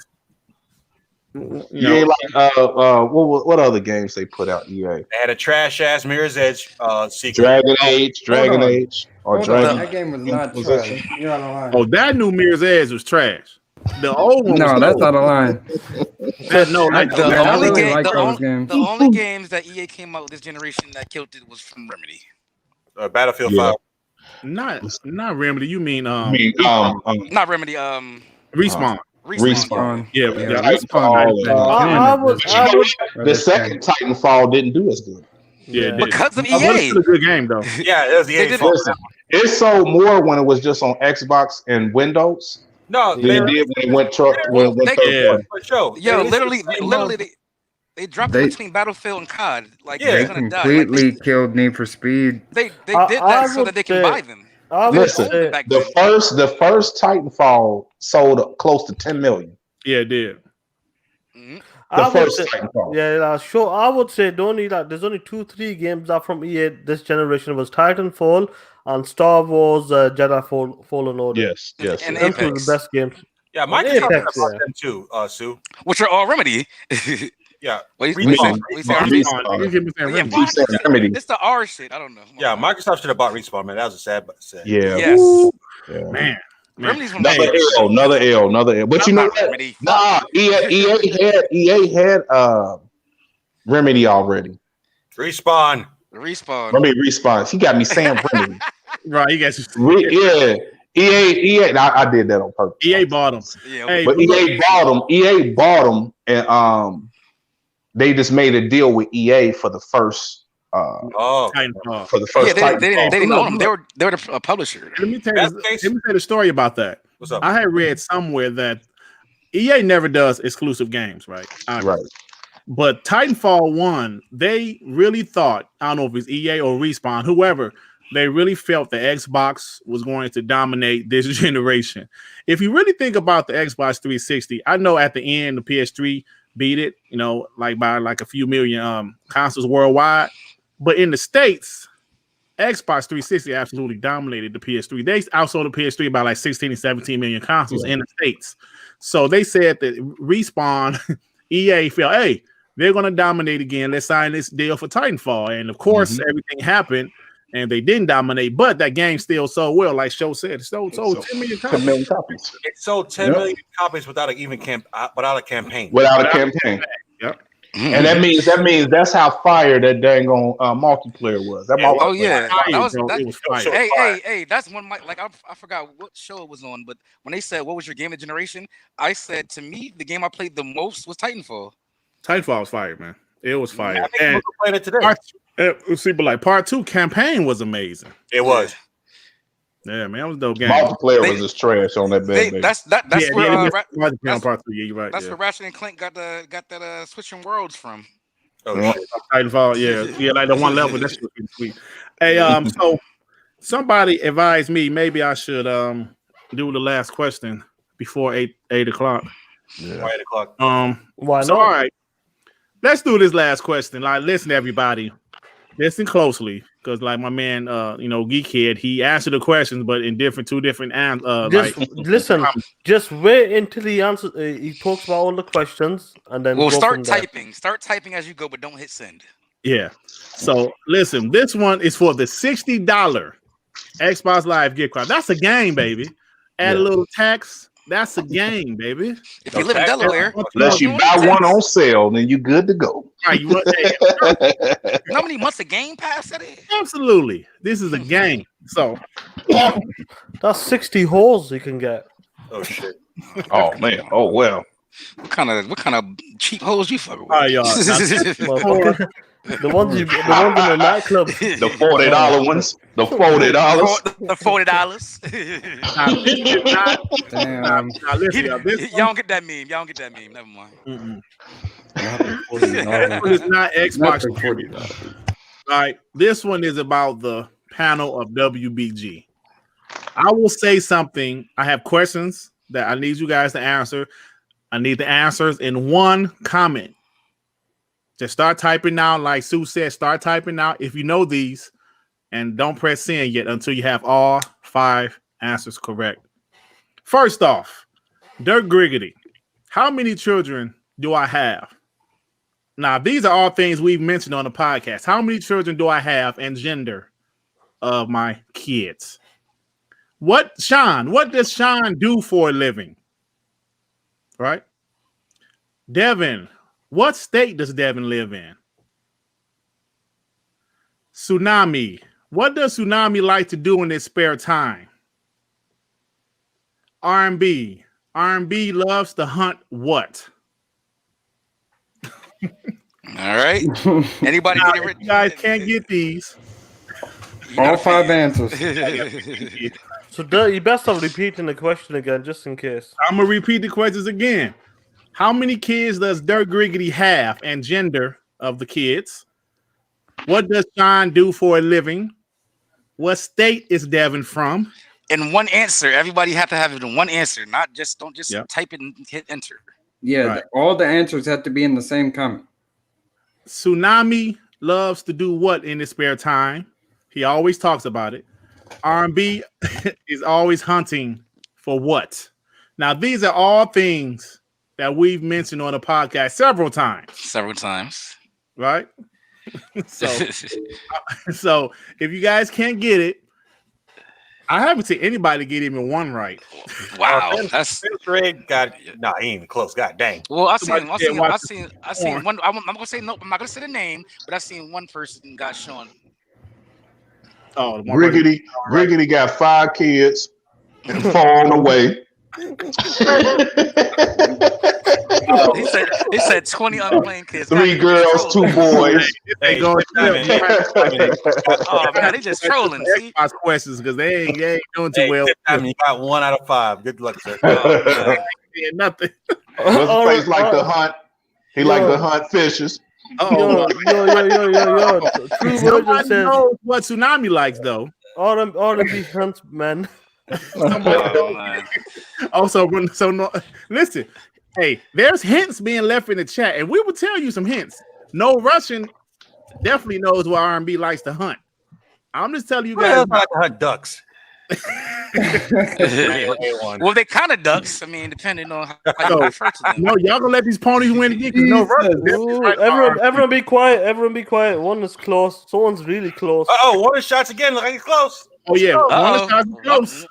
You ain't like what other games they put out? EA. They had a trash ass Mirror's Edge sequel. Dragon Age, That game was not trash. You're on the line. Oh, that new Mirror's Edge was trash. The old one. No, that's not a line. The only games that EA came out with this generation that killed it was from Remedy. Battlefield 5. Not Remedy. You mean not Remedy. Respawn. Respawn. Yeah. The second Titanfall didn't do as good. Yeah, because of EA. It's a good game though. Yeah, it was EA fault. It sold more when it was just on Xbox and Windows. No, they did when it went third party. Yo, literally, they dropped it between Battlefield and COD. Like they completely killed Need for Speed. They did that so that they can buy them. Listen, the first Titanfall sold close to 10 million. Yeah, it did. Titanfall. Yeah, sure. I would say there's only 2-3 games that from EA this generation was Titanfall and Star Wars Jedi Fallen Order. Yes. And those were the best games. Yeah, Microsoft about them too, Sue. Which are all Remedy. Yeah. Respawn. It's the R shit. I don't know. Yeah, Microsoft should have bought Respawn, man. That was a sad. Yeah. Yes. Yeah. Man. Remedy's Another L. But you know what? Nah, EA had Remedy already. Respawn. Respawn. He got me saying Remedy. Right, you guys. Yeah. EA. I did that on purpose. EA bought them. Yeah, but EA bought them, and they just made a deal with EA for the first. Titanfall. For the first. Yeah, they didn't own them. They were the publisher. Let me tell you a story about that. What's up? I had read somewhere that EA never does exclusive games, right? Right. But Titanfall 1, they really thought, I don't know if it's EA or Respawn, whoever, they really felt the Xbox was going to dominate this generation. If you really think about the Xbox 360, I know at the end the PS3 beat it, like by like a few million consoles worldwide. But in the States, Xbox 360 absolutely dominated the PS3. They outsold the PS3 by like 16 and 17 million consoles in the States. So they said that Respawn, EA felt, hey, they're going to dominate again. Let's sign this deal for Titanfall. And of course, everything happened and they didn't dominate, but that game still sold well. Like Show said, it sold 10 million copies. 10 million copies. It sold 10 million copies without a campaign. Without a campaign. Yep. And that means that's how fire that dang on multiplayer was. That Oh yeah, Fire, that bro. was It was fire. hey, that's one of my I forgot what show it was on, but when they said what was your game of generation, I said to me the game I played the most was Titanfall. Titanfall was fire, man. It was fire. I think And we're playing it today. see, but like part 2 campaign was amazing. It was. Yeah, man, it was a dope game. Multiplayer was just trash on that bad baby. That's Yeah, where that's part 2. Yeah, you're right. that's Yeah. where Ratchet and Clank got that switching worlds from. Oh, Yeah. shit. Titanfall, yeah, like the one level. That's pretty sweet. Hey, so somebody advised me maybe I should do the last question before 8 o'clock. Yeah. 8 o'clock. Why So not? all right, let's do this last question. Like, listen, everybody, listen closely, because like my man, Geekhead, he answered the questions, but in two different Just listen. Just wait until he answers. He talks about all the questions, and then Well, go start from there. typing. Start typing as you go, but don't hit send. Yeah. So listen, this one is for the $60 Xbox Live gift card. That's a game, baby. Add a little tax. That's a game, baby. If you live in Delaware, Unless you buy one on sale, then you good to go. Right, you know how many months of Game Pass that is? Absolutely. This is a game. So That's 60 holes you can get. Oh shit. Oh man. Oh well. What kind of cheap hoes you fucking with? all right, y'all. Motherfucker. The ones in the nightclub. The $40 ones. The $40. The $40. Now, listen, y'all, this Y'all don't get that meme. Y'all don't get that meme. Never mind. one is not Xbox. All right, this one is about the panel of WBG. I will say something. I have questions that I need you guys to answer. I need the answers in one comment. Just start typing now. Like Sue said, start typing now if you know these, and don't press send yet until you have all 5 answers correct. First off, Dirk Griggity, how many children do I have? Now, these are all things we've mentioned on the podcast. How many children do I have and gender of my kids? What does Sean do for a living? Right? Devin, what state does Devin live in? Tsunami, what does Tsunami like to do in his spare time? R&B loves to hunt what? All right. Anybody Now, get it if written? you guys can't get these. All 5 answers. So Dirk, you best stop repeating the question again, just in case. I'm gonna repeat the questions again. How many kids does Dirk Griggity have and gender of the kids? What does Sean do for a living? What state is Devin from? In one answer. Everybody have to have it in one answer. Don't just type it and hit enter. Yeah, Right. all the answers have to be in the same comment. Tsunami loves to do what in his spare time? He always talks about it. R&B is always hunting for what? Now, these are all things that we've mentioned on the podcast several times. Right? So if you guys can't get it, I haven't seen anybody get even one right. Wow, that's Red got he ain't even close. God dang. well. I seen Porn. one. I'm not gonna say no. I'm not gonna say the name, but I seen one person got shown. Oh, the one Riggedy got 5 kids and 4 on the way. He said 20 unplaying kids. 3 girls, 2 boys. They going Oh man, they just trolling. See? Xbox questions because they ain't doing too well. You got 1 out of 5. Good luck, sir. Yeah, nothing. What's the place like to hunt? He like to hunt fishes. Yo. True Virgin Nobody says knows what Tsunami likes though. all them big hunts, man. Also, listen. Hey, there's hints being left in the chat, and we will tell you some hints. No Russian definitely knows what R&B likes to hunt. I'm just telling you guys. I like to hunt ducks. Well, they kind of ducks. I mean, depending on how you refer to them. No, y'all gonna let these ponies win again? 'Cause no Russian. Ooh, everyone be quiet. Everyone be quiet. One is close. Someone's really close. One of shots again. Look like he's close. Oh yeah, Uh-oh. one is close.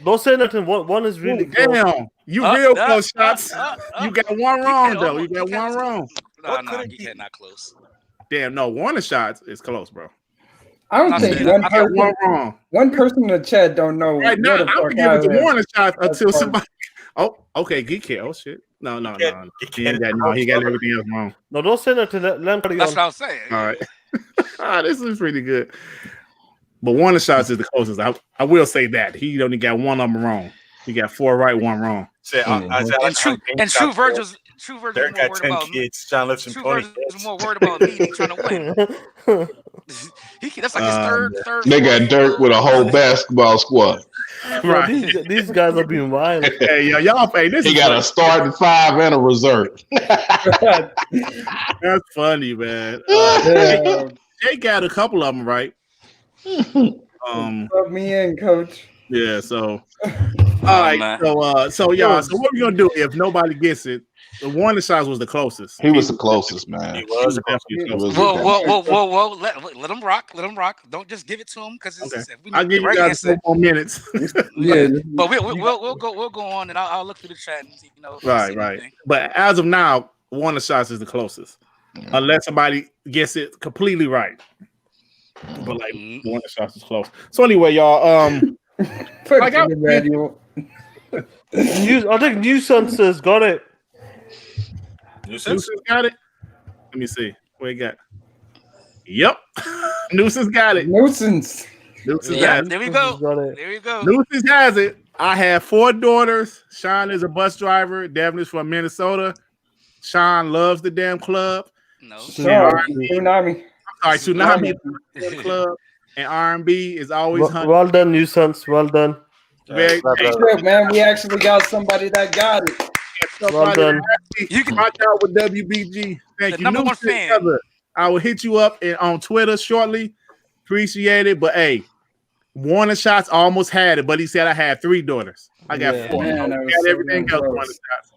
Don't say nothing. One is really close. Damn, you real close shots. You got one wrong though. You got one wrong. No, Geekhead not close. Damn, no, Warner Shots is close, bro. I don't think one person in the chat don't know. Right now, I'm gonna give it to Warner Shots until somebody. Oh, okay, Geekhead. Oh shit. No. He got everything else wrong. No, don't send it to them. That's what I was saying. All right. This is pretty good. But Warner Shots is the closest. I will say that. He only got one of them wrong. He got 4 right, 1 wrong. True Virgil's more worried about kids. John Lipson True Virgil's more worried about me than trying to win. That's like his third. They got Dirk with a whole basketball squad. Right. These guys are being wild. Hey, y'all pay this. He got a starting 5 and a reserve. That's funny, man. Jay got a couple of them right. Put me in, coach. Yeah, so all right, so y'all, so what we gonna do if nobody gets it? The Warner Shots was the closest. He was the closest, man. He was Whoa, let him rock. Don't just give it to him because I'll give you guys 4 more minutes. Yeah, but we'll go on and I'll look through the chat and see, right. But as of now, Warner Shots is the closest, unless somebody gets it completely right. But like Warner Shots is close. So anyway, y'all, I think Nuisance got it. Nuisance got it. Let me see. What you got? Yep. Nuisance got it. Nuisance. There we go. Nuisance has it. I have 4 daughters. Sean is a bus driver. Devin is from Minnesota. Sean loves the damn club. No. Tsunami. All right, Tsunami club and R&B is always hunting. Well done, Nuisance. Well done. Very good, man. We actually got somebody that got it. Well done. You can watch out with WBG. Thank you. Number 1 fan. I will hit you up on Twitter shortly. Appreciate it. But hey, Warner Shots almost had it, but he said I had 3 daughters. I got 4. Man, I got everything else. Warner Shots.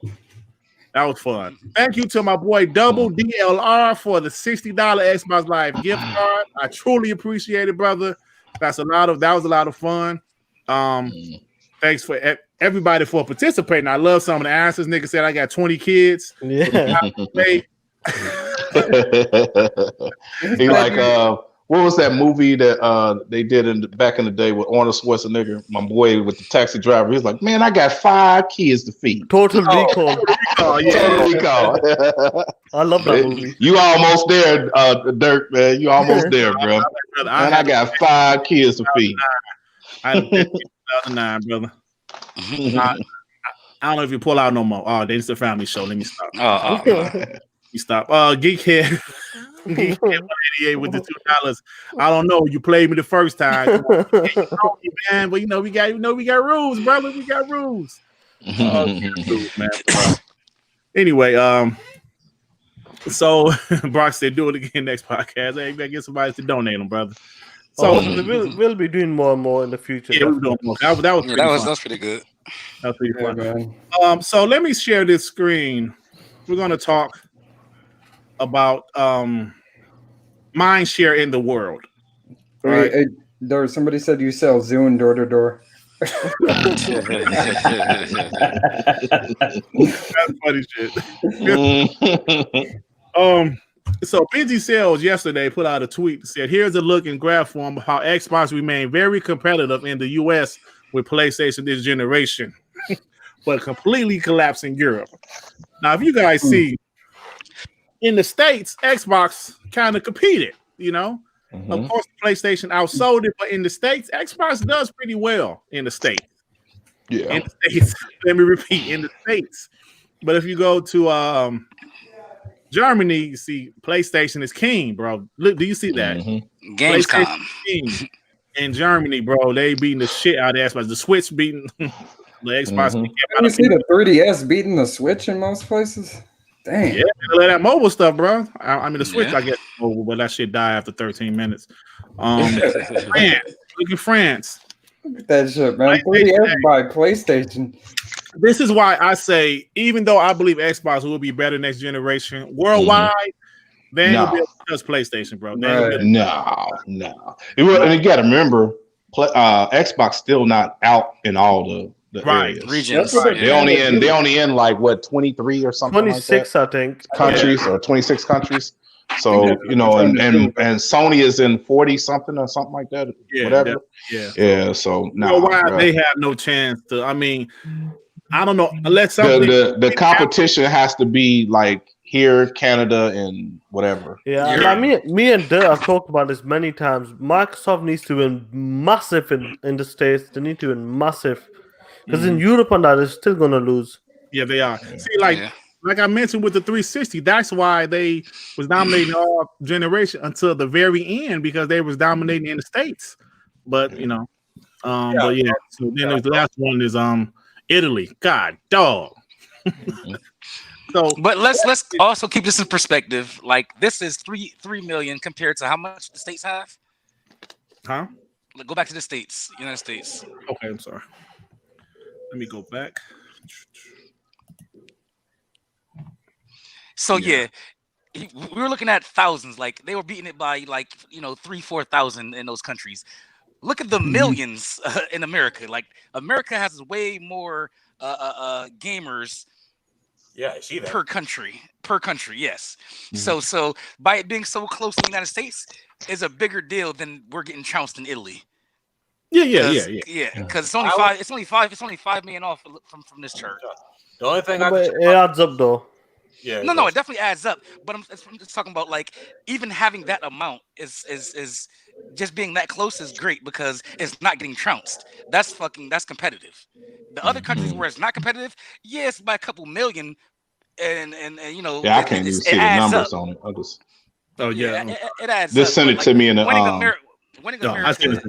That was fun. Thank you to my boy Double DLR for the $60 Xbox Live gift card. I truly appreciate it, brother. That was a lot of fun. Thanks for everybody for participating. I love some of the answers. Nigga said I got 20 kids. Yeah. He like what was that movie that they did back in the day with Arnold Schwarzenegger? My boy with the taxi driver. He's like, man, I got 5 kids to feed. Total Recall. Total Recall. I love that movie. You almost there, Dirk, man. You almost there, bro. And I got 5 kids to feed. I had 2009, brother. I don't know if you pull out no more. Oh, it's the family show. Let me stop. You stop. Geekhead. Geekhead 188 with the $2. I don't know. You played me the first time, man. But we got rules, brother. We got rules. Man. Anyway, so Brock said, "Do it again next podcast." Hey, you gotta get somebody to donate them, brother. So we'll be doing more and more in the future. Yeah, we're doing more. That was pretty good. That was pretty fun. So let me share this screen. We're gonna talk about mind share in the world. Right. Somebody said you sell Zune door to door. That's funny shit. So Busy Sales yesterday put out a tweet that said, "Here's a look in graph form of how Xbox remained very competitive in the US with PlayStation this generation, but completely collapsed in Europe." Now, if you guys see, in the States, Xbox kind of competed, Of course, PlayStation outsold it, but in the States, Xbox does pretty well in the States. Yeah. In the States. Let me repeat, in the States. But if you go to Germany, you see PlayStation is king, bro. Look, do you see that? Gamescom. In Germany, bro, they beating the shit out of Xbox. The Switch beating the Xbox. You see the 3DS beating the Switch in most places? Dang. Yeah, that mobile stuff, bro. I mean, the Switch, I guess, mobile, but that shit died after 13 minutes. France. Look at France. Look at that shit, man. 3DS by PlayStation. This is why I say, even though I believe Xbox will be better next generation, worldwide, they ain't gonna be able to touch PlayStation, bro. No. And you got to remember, Xbox still not out in all the Right. Regions. They only in like what 23 or something 26, like that? I think. Countries or 26 countries. So and Sony is in 40 something or something like that. Whatever. Yeah. So why they have no chance to. I mean, I don't know unless something the competition has to be like here, Canada, and whatever. Yeah, like me and Dirt have talked about this many times. Microsoft needs to win massive in the States. They need to win massive because in Europe and that, they're still gonna lose. Yeah, they are. Yeah. See, like I mentioned with the 360, that's why they was dominating all generation until the very end because they was dominating in the States. But but yeah. So then the last one is Italy. God dog. So, but let's also keep this in perspective. Like this is 3 million compared to how much the States have. Huh? Go back to the States, United States. Okay, I'm sorry. Let me go back. So we were looking at thousands. Like they were beating it by 3,000-4,000 in those countries. Look at the millions in America. Like America has way more gamers. Yeah, I see that. Per country, yes. So by it being so close to the United States is a bigger deal than we're getting trounced in Italy. Yeah. Because it's only five. It's only 5 million off from this chart. The only thing it adds up though. Yeah. No, it definitely adds up. But I'm just talking about like even having that amount is just being that close is great because it's not getting trounced. That's competitive. The other countries where it's not competitive, it's by a couple million, and I can't even see the numbers on it. It adds just up. send it to me in the winning America.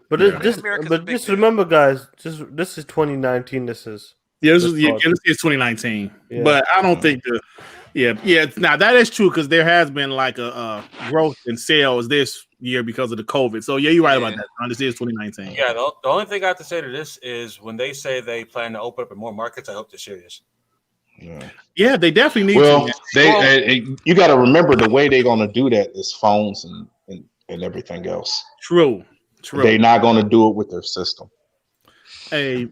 But just remember, guys, this is 2019. This is this is 2019. Yeah. But I don't think now that is true because there has been like a growth in sales this year because of the COVID. So you're right about that. This is 2019. Yeah, the only thing I have to say to this is when they say they plan to open up in more markets, I hope they're serious. Yeah, they definitely need to. You got to remember the way they're going to do that is phones and everything else. True. They're not going to do it with their system. Hey,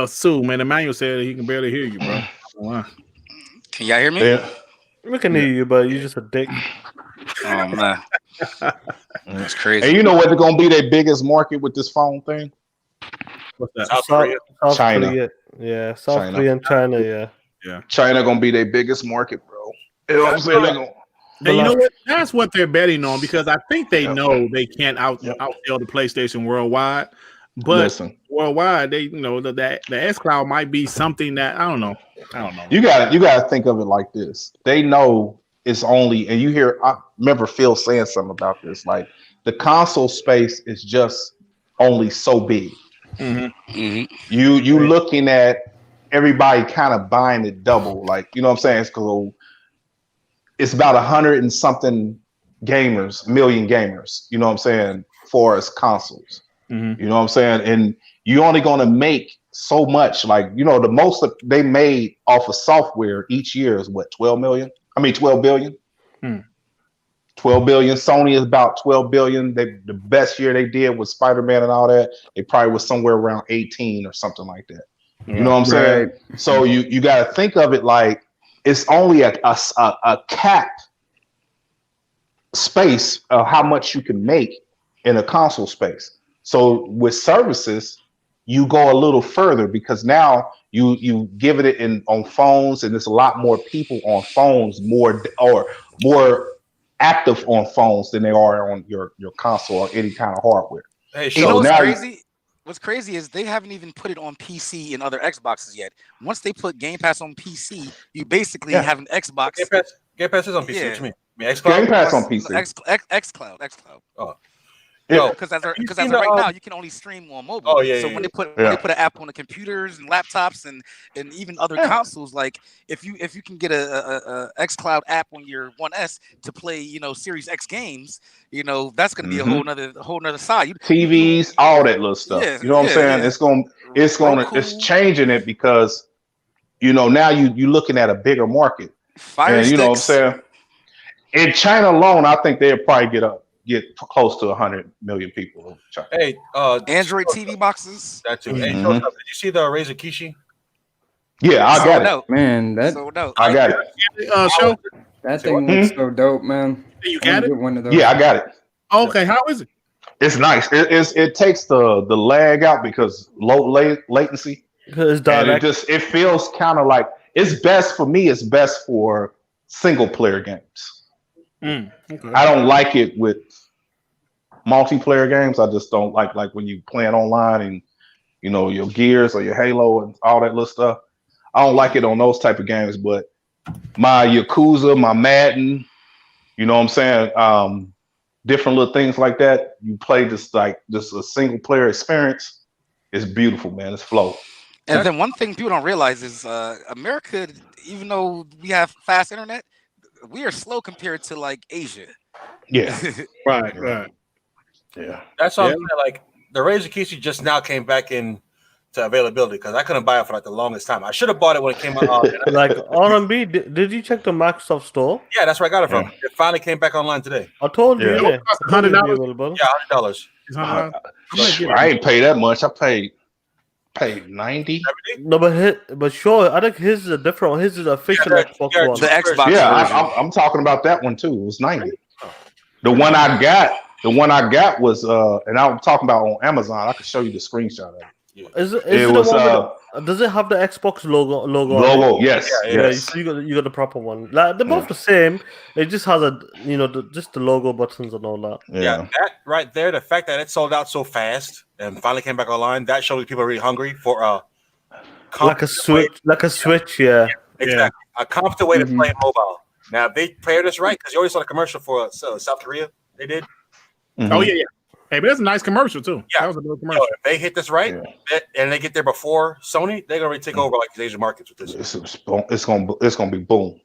Sue, man, Emmanuel said he can barely hear you, bro. Wow. Can y'all hear me? Yeah. We can hear you, but you're just a dick. Oh man, that's crazy. And you know what they're gonna be their biggest market with this phone thing? What's that? South Korea. China. Yeah, South Korea and China. Yeah. China gonna be their biggest market, bro. You know what I'm saying? And you know what? That's what they're betting on because I think they know they can't outsell the PlayStation worldwide. But worldwide, they the S Cloud might be something that I don't know. You got to think of it like this. They know it's only, and you hear. I remember Phil saying something about this. Like the console space is just only so big. You looking at everybody kind of buying it double. Like you know what I'm saying? It's about 100 and something million gamers. You know what I'm saying? For as consoles. You know what I'm saying? And you're only going to make so much. Like, the most they made off of software each year is what, 12 billion? 12 billion. Sony is about 12 billion. The best year they did was Spider-Man and all that. They probably was somewhere around 18 or something like that. You know what I'm saying? So you got to think of it like it's only a capped space of how much you can make in a console space. So with services, you go a little further because now you give it on phones, and there's a lot more people on phones, more active on phones than they are on your console or any kind of hardware. Hey, so what's crazy? What's crazy is they haven't even put it on PC and other Xboxes yet. Once they put Game Pass on PC, you basically have an Xbox. Game Pass is on PC. What you mean? Game Pass on PC. xCloud. Oh. Because as of right now, you can only stream on mobile. When they put an app on the computers and laptops and even other consoles, like if you can get a xCloud app on your 1S to play, Series X games, that's going to be a whole nother side. TVs, all that little stuff. You know what I'm saying? It's changing it because now you're looking at a bigger market. Fire and you know what I'm saying? In China alone, I think they'll probably get get close to 100 million people. Hey, Android TV boxes. That too. Hey, did you see the Razer Kishi? Yeah, I got it. Man, I got it. Show. That thing looks so dope, man. You got it? One of those. Yeah, I got it. Okay, how is it? It's nice. It takes the lag out because low latency. And it feels kind of like it's best for me. It's best for single player games. Okay. I don't like it with multiplayer games. I just don't like when you playing online and your Gears or your Halo and all that little stuff. I don't like it on those type of games. But my Yakuza, my Madden, you know what I'm saying? Different little things like that. You play just a single player experience. It's beautiful, man. It's flow. And then one thing people don't realize is America, even though we have fast internet, we are slow compared to like Asia. Yeah. Right. Yeah. That's what I'm saying. Like the Razer Kishi just now came back in to availability because I couldn't buy it for like the longest time. I should have bought it when it came out. Like R&B, did you check the Microsoft store? Yeah, that's where I got it from. It finally came back online today. I told you. Yeah. $100. Yeah, $100. I ain't pay that much. I paid 90. No, but sure, I think his is different. His is official Xbox one. The Xbox. Yeah, I'm talking about that one too. It was 90. The one I got was and I'm talking about on Amazon. I can show you the screenshot of it. Is it the one does it have the Xbox logo? Logo, yes. So you got the proper one. Like they're both the same. It just has just the logo buttons and all that. Yeah, that right there. The fact that it sold out so fast and finally came back online, that shows people are really hungry for like a Switch. Yeah, exactly. A competent way to play mobile. Now if they paired this right, because you already saw the commercial for South Korea. They did. Oh yeah. Hey, but that's a nice commercial too. Yeah, that was a good commercial. If they hit this right and they get there before Sony, they're gonna take over like these Asian markets with this. It's gonna be boom.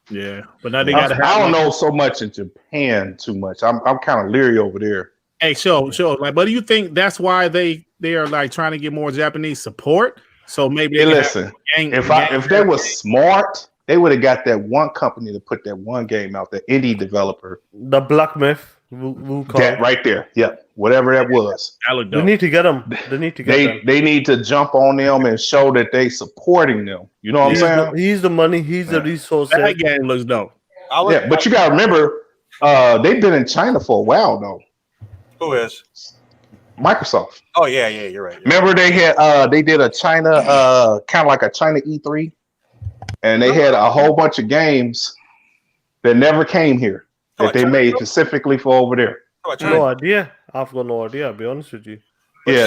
Yeah, but now they got. I don't know so much in Japan too much. I'm kind of leery over there. Hey, sure. Like, but do you think that's why they are like trying to get more Japanese support? So maybe they listen. If they were smart, they would have got that one company to put that one game out. The indie developer, the Black Myth. That right there, whatever that was. They need to get them. They need to jump on them and show that they supporting them. You know what I'm saying? He's the money. He's the resource. That game looks dope. But you gotta remember, they've been in China for a while though. Who is? Microsoft. Oh yeah, you're right. Remember they had they did a China kind of like a China E3, and they had a whole bunch of games that never came here. That they made specifically for over there. No idea. I've got no idea. I'll be honest with you. Yeah,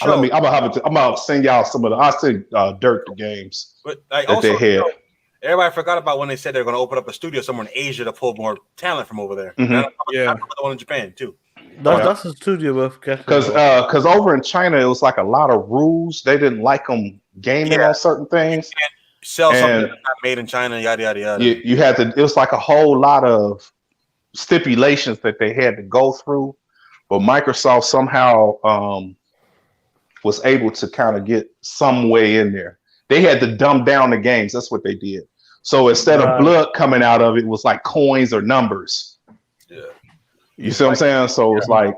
I'm gonna send y'all some of the. I'll send Dirk the games that they had. Everybody forgot about when they said they're going to open up a studio somewhere in Asia to pull more talent from over there. Mm-hmm. The one in Japan too. That's a studio worth getting. Because over in China it was like a lot of rules. They didn't like them gaming on certain things. Sell something that's not made in China, yada yada yada. You had to. It was like a whole lot of stipulations that they had to go through, but Microsoft somehow was able to kind of get some way in there. They had to dumb down the games. That's what they did. So instead of blood coming out of it, was like coins or numbers. Yeah, you see what I'm saying? So it's like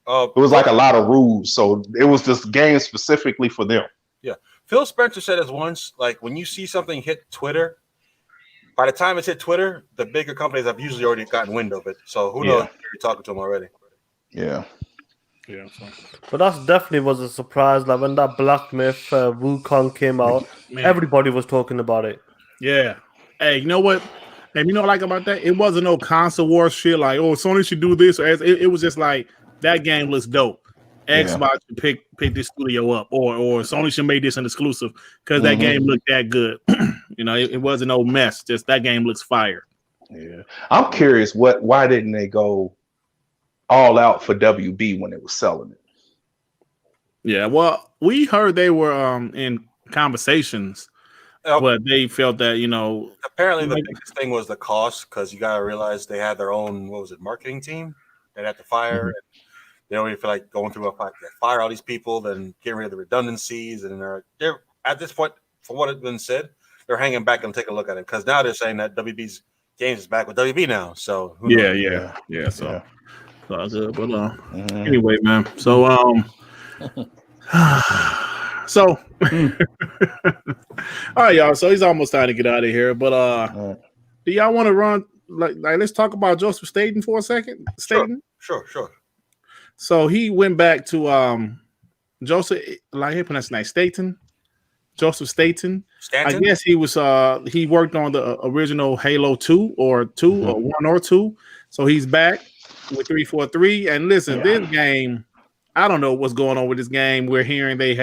it was like a lot of rules. So it was just games specifically for them. Yeah. Phil Spencer said this once, like when you see something hit Twitter, by the time it's hit Twitter, the bigger companies have usually already gotten wind of it. So who knows if you're talking to them already. Yeah. But that definitely was a surprise. Like when that Black Myth Wukong came out, everybody was talking about it. Yeah. Hey, you know what? Hey, you know what I like about that? It wasn't no console war shit like, oh, Sony should do this. It was just like, that game looks dope. Xbox should pick this studio up, or Sony should make this an exclusive because that game looked that good. It wasn't no mess. Just that game looks fire. Yeah, I'm curious why didn't they go all out for WB when they were selling it? Yeah, well, we heard they were in conversations, but they felt that apparently the biggest thing was the cost because you gotta realize they had their own marketing team that had to fire. And they don't even feel like going through fire all these people, then getting rid of the redundancies, and they're at this point, from what has been said, they're hanging back and take a look at it because now they're saying that WB's Games is back with WB now, so yeah. So good, but anyway, man. So so all right, y'all. So he's almost time to get out of here, but do y'all want to run like let's talk about Joseph Staten for a second? Staten? Sure. So he went back to Joseph, like he pronounced his name, Joseph Staten. I guess he was he worked on the original Halo 2 or 1 or 2. So he's back with 343. And listen, this game, I don't know what's going on with this game. We're hearing they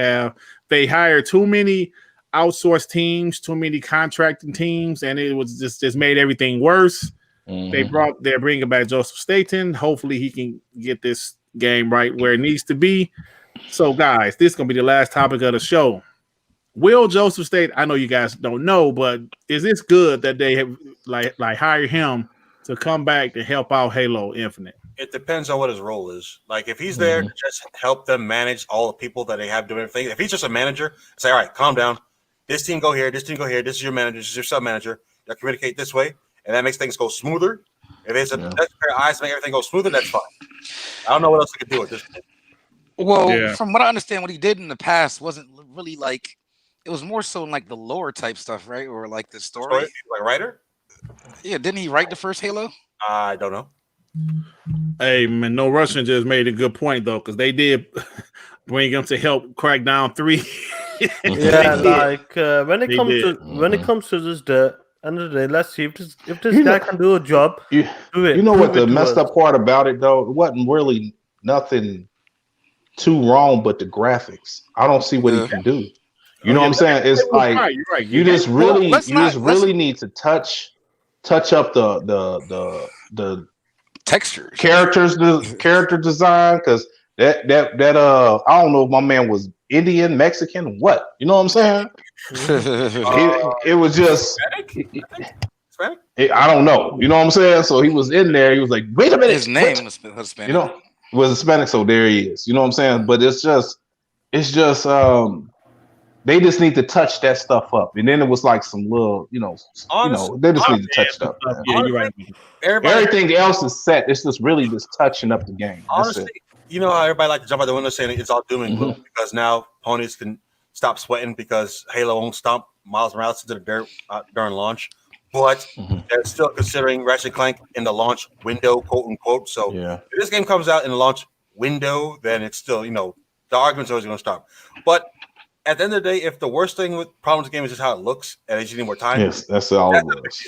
hired too many outsourced teams, too many contracting teams, and it was just made everything worse. They're bringing back Joseph Staten. Hopefully he can get this game right where it needs to be. So guys, this is gonna be the last topic of the show. Will Joseph Staten, I know you guys don't know, but is this good that they have like hired him to come back to help out Halo Infinite? It depends on what his role is. Like if he's there to just help them manage all the people that they have doing everything. If he's just a manager, say, all right, calm down. This team go here. This team go here. This is your manager. This is your sub manager. They'll communicate this way, and that makes things go smoother. If it's a pair of eyes to make everything go smoother, that's fine. I don't know what else he could do with this thing. Well, from what I understand, what he did in the past wasn't really like. It was more so in like the lore type stuff, right? Or like the story. Like writer? Yeah, didn't he write the first Halo? I don't know. Hey man, No Russian just made a good point though, because they did bring him to help Crackdown 3. When it comes to this end of the day, let's see if this guy can do a job. Do it. You know what the messed up part about it though? It wasn't really nothing too wrong, but the graphics. I don't see what he can do. You know what I'm saying? It's like right. You just really need to touch up the textures, character design, because that I don't know if my man was Indian, Mexican, what? You know what I'm saying? It was just Hispanic? I don't know. You know what I'm saying? So he was in there. He was like, wait a minute. His name was Hispanic. You know, was Hispanic. So there he is. You know what I'm saying? But it's just they just need to touch that stuff up. And then it was like some little, honestly, they just need to touch stuff. Yeah, you're right. Everything else is set. It's just really just touching up the game. Honestly, you know how everybody like to jump out the window saying it's all doom and gloom because now ponies can stop sweating because Halo won't stomp Miles Morales into the dirt during launch. But they're still considering Ratchet and Clank in the launch window, quote unquote. So if this game comes out in the launch window, then it's still, the argument's always going to stop. But at the end of the day, if the worst thing with problems with the game is just how it looks and you need more time, that's all it was.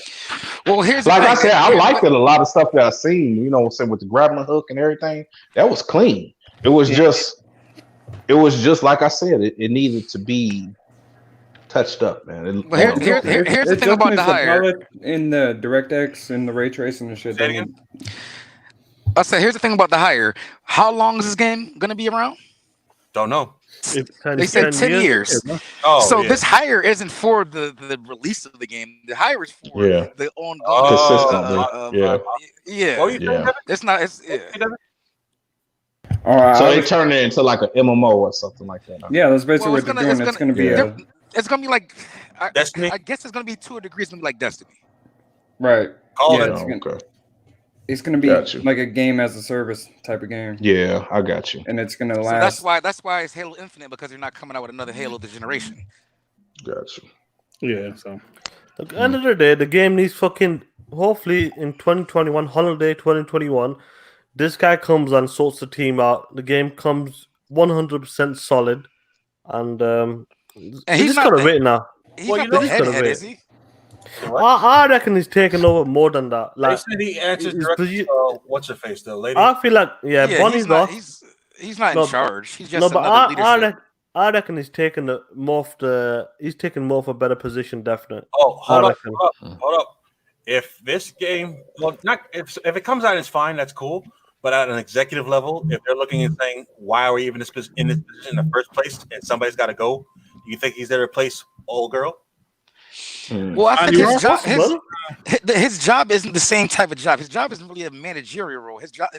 Well, here's like I said, I liked it. A lot of stuff that I seen, with the grappling hook and everything, that was clean. It was just like I said, it needed to be touched up, man. But here's the thing about the hire in the DirectX and the ray tracing and shit. I said, here's the thing about the hire. How long is this game gonna be around? Don't know. They said 10 years. This hire isn't for the release of the game. The hire is for the ongoing. It's not. So they turn it into like an MMO or something like that. Yeah, that's basically what they're doing. It's going to be it's going to be like Destiny. I guess it's going to be to a degree. It's going to be like Destiny. Right. It's going to be like a game as a service type of game. Yeah, I got you. And it's going to last. So that's why it's Halo Infinite, because you're not coming out with another Halo this generation. Got you. Yeah. So at the end of the day, the game needs hopefully in 2021, holiday 2021, this guy comes and sorts the team out. The game comes 100% solid, and he's got it written now. He's not the head, is he? I reckon he's taken over more than that. Like, they said he answers directly. What's her face, the lady? I feel like Bonnie's off. He's not in charge. He's just another leadership. I reckon he's taken more of a better position, definitely. Oh, hold up. If this game, if it comes out, it's fine. That's cool. But at an executive level, if they're looking and saying, "Why are we even in this position in the first place?" and somebody's got to go, you think he's there to replace old girl? Well, I think his job isn't the same type of job. His job isn't really a managerial role. His job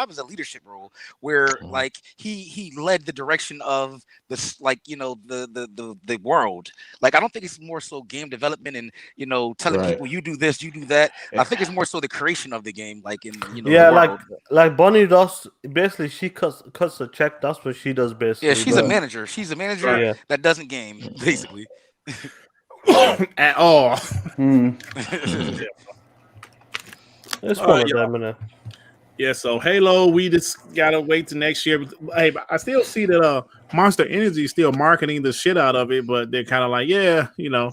is a leadership role where like he led the direction of this, like, you know, the world. Like, I don't think it's more so game development and, you know, telling people you do this, you do that. I think it's more so the creation of the game, like in, you know, like Bonnie Ross. Basically, she cuts the check. That's what she does. Basically, yeah, she's a manager. She's a manager that doesn't game basically. At all. It's one of them, innit? Yeah, so Halo, we just gotta wait till next year. Hey, but I still see that Monster Energy is still marketing the shit out of it, but they're kind of like, yeah, you know.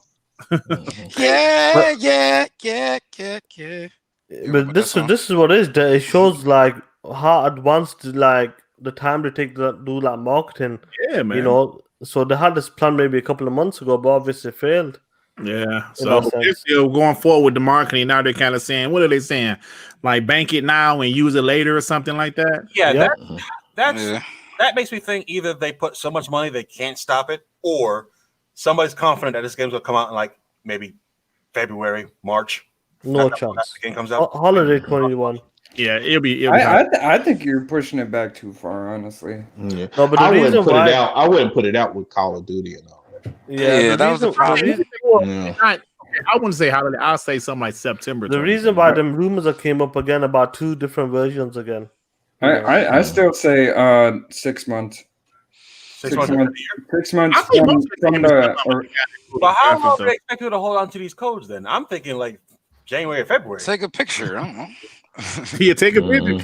yeah. But this is what it is. It shows like how advanced like the time they take to do like marketing. Yeah, man. You know, so they had this plan maybe a couple of months ago, but obviously failed. Yeah, so they're still going forward with the marketing. Now they're kind of saying, what are they saying? Like, bank it now and use it later or something like that? Yeah, that makes me think either they put so much money they can't stop it, or somebody's confident that this game's going to come out in like maybe February, March. No chance. The game comes out. Holiday 21. Yeah, it'll be I think you're pushing it back too far, honestly. Yeah. No, but I wouldn't put it out with Call of Duty and all. Yeah, that was the problem. I wouldn't say holiday. I'll say something like September. The reason why them rumors that came up again about 2 different versions again. I still say 6 months. 6 months. 6 months from the. But how long do they expect you to hold on to these codes then? I'm thinking like January or February. Take a picture. I don't know. Yeah, take a picture.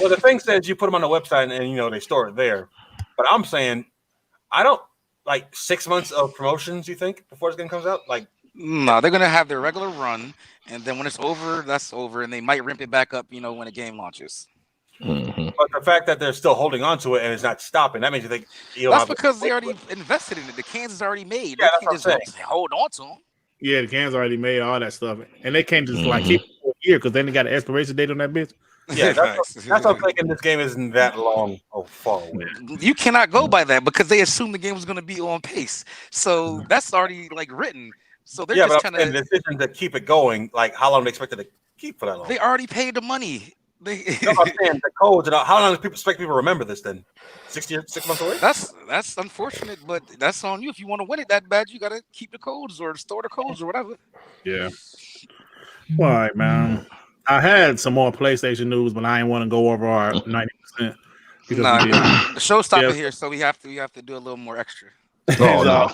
Well, the thing says you put them on the website and you know they store it there. But I'm saying I don't like 6 months of promotions. You think before this game comes out? Like, no, they're gonna have their regular run, and then when it's over, that's over, and they might ramp it back up. You know, when a game launches. Mm-hmm. But the fact that they're still holding on to it and it's not stopping, that makes you think. That's because they already invested in it. The cans is already made. Yeah, they can't just hold on to them. Yeah, the cans already made all that stuff, and they can't just like keep it for a year because then they got an expiration date on that bitch. Yeah, that's what I'm thinking. This game isn't that long or far away. You cannot go by that because they assumed the game was going to be on pace. So that's already like written. So they're just trying to the decision to keep it going. Like, how long they expect it to keep for that long? They already paid the money. I'm saying the codes. How long do people expect people to remember this? Then 6 months away. That's unfortunate, but that's on you. If you want to win it that bad, you got to keep the codes or store the codes or whatever. Yeah. All right, man. I had some more PlayStation news, but I didn't want to go over our 90%. The show's stopping here, so we have to do a little more extra. Oh no!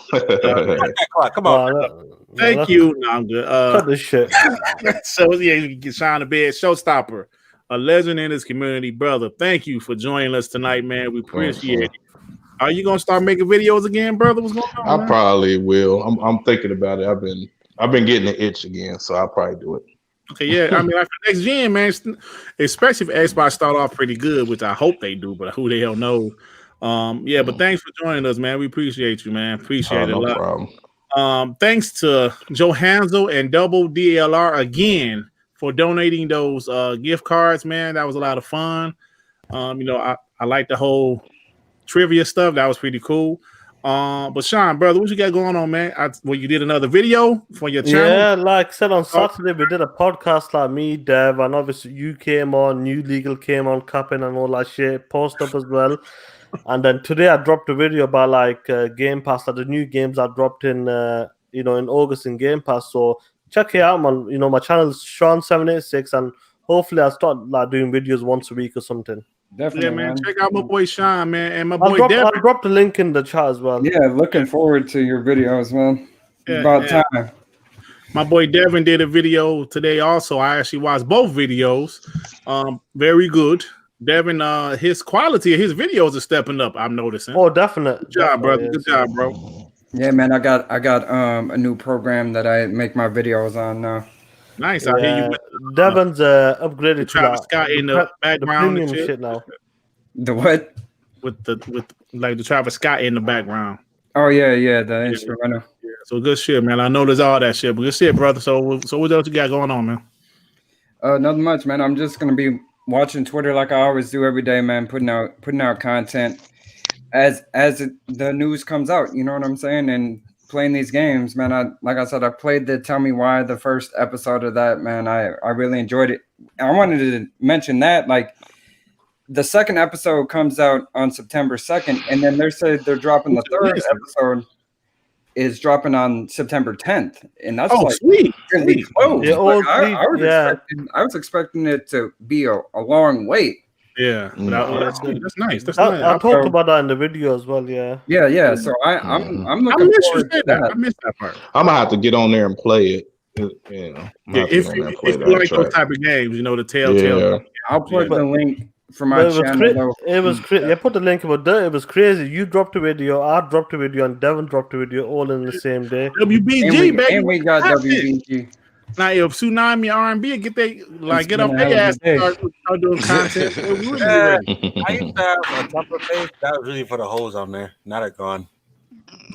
Come on. Thank you. No, I'm good. Cut this shit. So yeah, you can get Sean to bed. Showstopper, a legend in his community, brother. Thank you for joining us tonight, man. We appreciate it. Are you gonna start making videos again, brother? What's going on? I probably will. I'm thinking about it. I've been getting the itch again, so I'll probably do it. Okay, yeah. I mean, like for next gen, man, especially if Xbox start off pretty good, which I hope they do, but who the hell knows? Yeah, but thanks for joining us, man. We appreciate you, man. Appreciate it a lot. No problem. Thanks to Joe Hansel and Double DLR again for donating those gift cards, man. That was a lot of fun. You know, I like the whole trivia stuff. That was pretty cool. But Sean, brother, what you got going on, man? You did another video for your channel? Yeah, like I said on Saturday, we did a podcast like me, Dev, and obviously you came on, New Legal came on, Capping and all that shit, post up as well. And then today I dropped a video about like Game Pass, like the new games I dropped in in August in Game Pass. So check it out, man. You know, my channel is Sean786, and hopefully I'll start like doing videos once a week or something. Definitely, yeah, man. Check out my boy Sean, man, and my boy Devin. I'll drop the link in the chat as well. Yeah, looking forward to your videos, man. Yeah, about time. My boy Devin did a video today also. I actually watched both videos. Very good. Devin, his quality of his videos are stepping up, I'm noticing. Oh, definitely. Good job, brother. Good job, bro. Yeah, man, I got a new program that I make my videos on now. Nice. I hear you. Devin's upgraded Travis Scott in the background and shit now. The what? With like the Travis Scott in the background. Oh yeah, the instrumental. Yeah, so good shit, man. I know there's all that shit, but good shit, brother. So what else you got going on, man? Nothing much, man. I'm just gonna be watching Twitter like I always do every day, man. Putting out content as the news comes out. You know what I'm saying? And playing these games, man. Like I said, I played the Tell Me Why, the first episode of that, man. I really enjoyed it. I wanted to mention that, like, the second episode comes out on September 2nd, and then they're dropping the third episode is dropping on September 10th, and that's sweet. Gonna be close. Yeah, I was expecting it to be a long wait. Yeah, that's good. That's nice. I'll talk about that in the video as well. Yeah. So I'm looking forward to that. I missed that part. I'm gonna have to get on there and play it. If you like those type of games, the Telltale. Yeah. I'll put the link for my channel. It was crazy. I put the link about that. It was crazy. You dropped a video, I dropped a video, and Devin dropped a video all in the same day. WBG, baby. And we got WBG. Now, if Tsunami R&B get up their ass and start doing content, I used to have a Tumblr page that was really for the hoes on there. Now they're gone.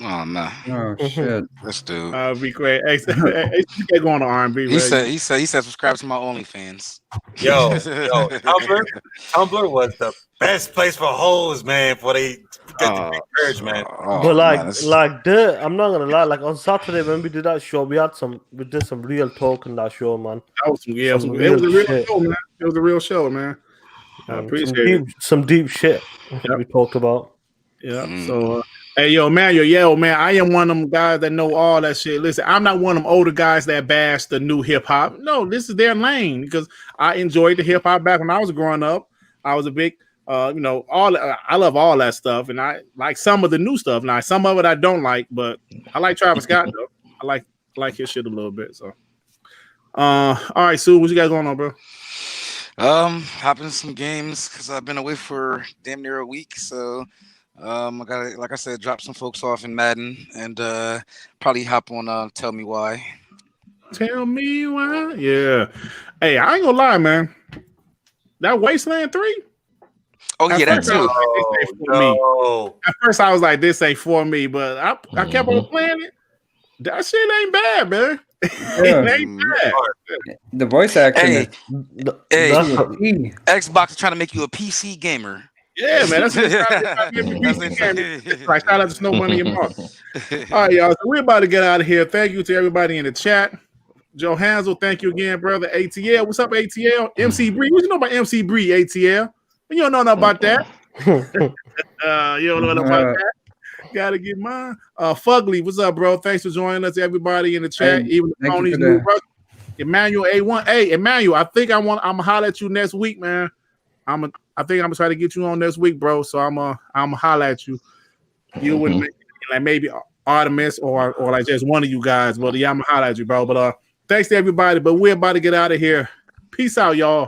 Oh no! Oh shit! Let's do. Be great. Hey, get going to R&B. He said subscribe to my OnlyFans. Yo, Tumblr was the best place for hoes, man. For they get the big urge, man. But I'm not gonna lie. Like on Saturday when we did that show, we did some real talk in that show, man. That was it was a real show, man. It was a real show, man. I appreciate some deep shit that we talked about. Yeah. So. Hey, man, I am one of them guys that know all that shit. Listen, I'm not one of them older guys that bash the new hip hop. No, this is their lane because I enjoyed the hip hop back when I was growing up. I was a big, I love all that stuff, and I like some of the new stuff. Now, some of it I don't like, but I like Travis Scott though. I like his shit a little bit. So, all right, Sue, what you got going on, bro? Hopping some games because I've been away for damn near a week, so. I gotta, like I said, drop some folks off in Madden and probably hop on Tell Me Why. Tell me why. Yeah. Hey, I ain't gonna lie, man. That Wasteland 3. Oh, yeah, that too. At first, I was like, this ain't for me, but I kept on playing it. That shit ain't bad, man. It ain't bad. The voice acting. Hey, Xbox is trying to make you a PC gamer. Yeah, man. That's like shout out to Snow Bunny and Mark. All right, y'all. So we're about to get out of here. Thank you to everybody in the chat. Joe Hansel, thank you again, brother. ATL, what's up, ATL? MC Bree, what you know about MC Bree, ATL? You don't know nothing about that. You don't know nothing about that. Gotta get mine. Fugly, what's up, bro? Thanks for joining us, everybody in the chat. Even the Tony's new brother. Emmanuel A1. Hey, Emmanuel, I think I'm gonna holler at you next week, man. I think I'm gonna try to get you on next week, bro. So I'm gonna holler at you. You wouldn't like maybe Artemis or like just one of you guys, but yeah, I'm gonna holler at you, bro. But thanks to everybody. But we're about to get out of here. Peace out, y'all.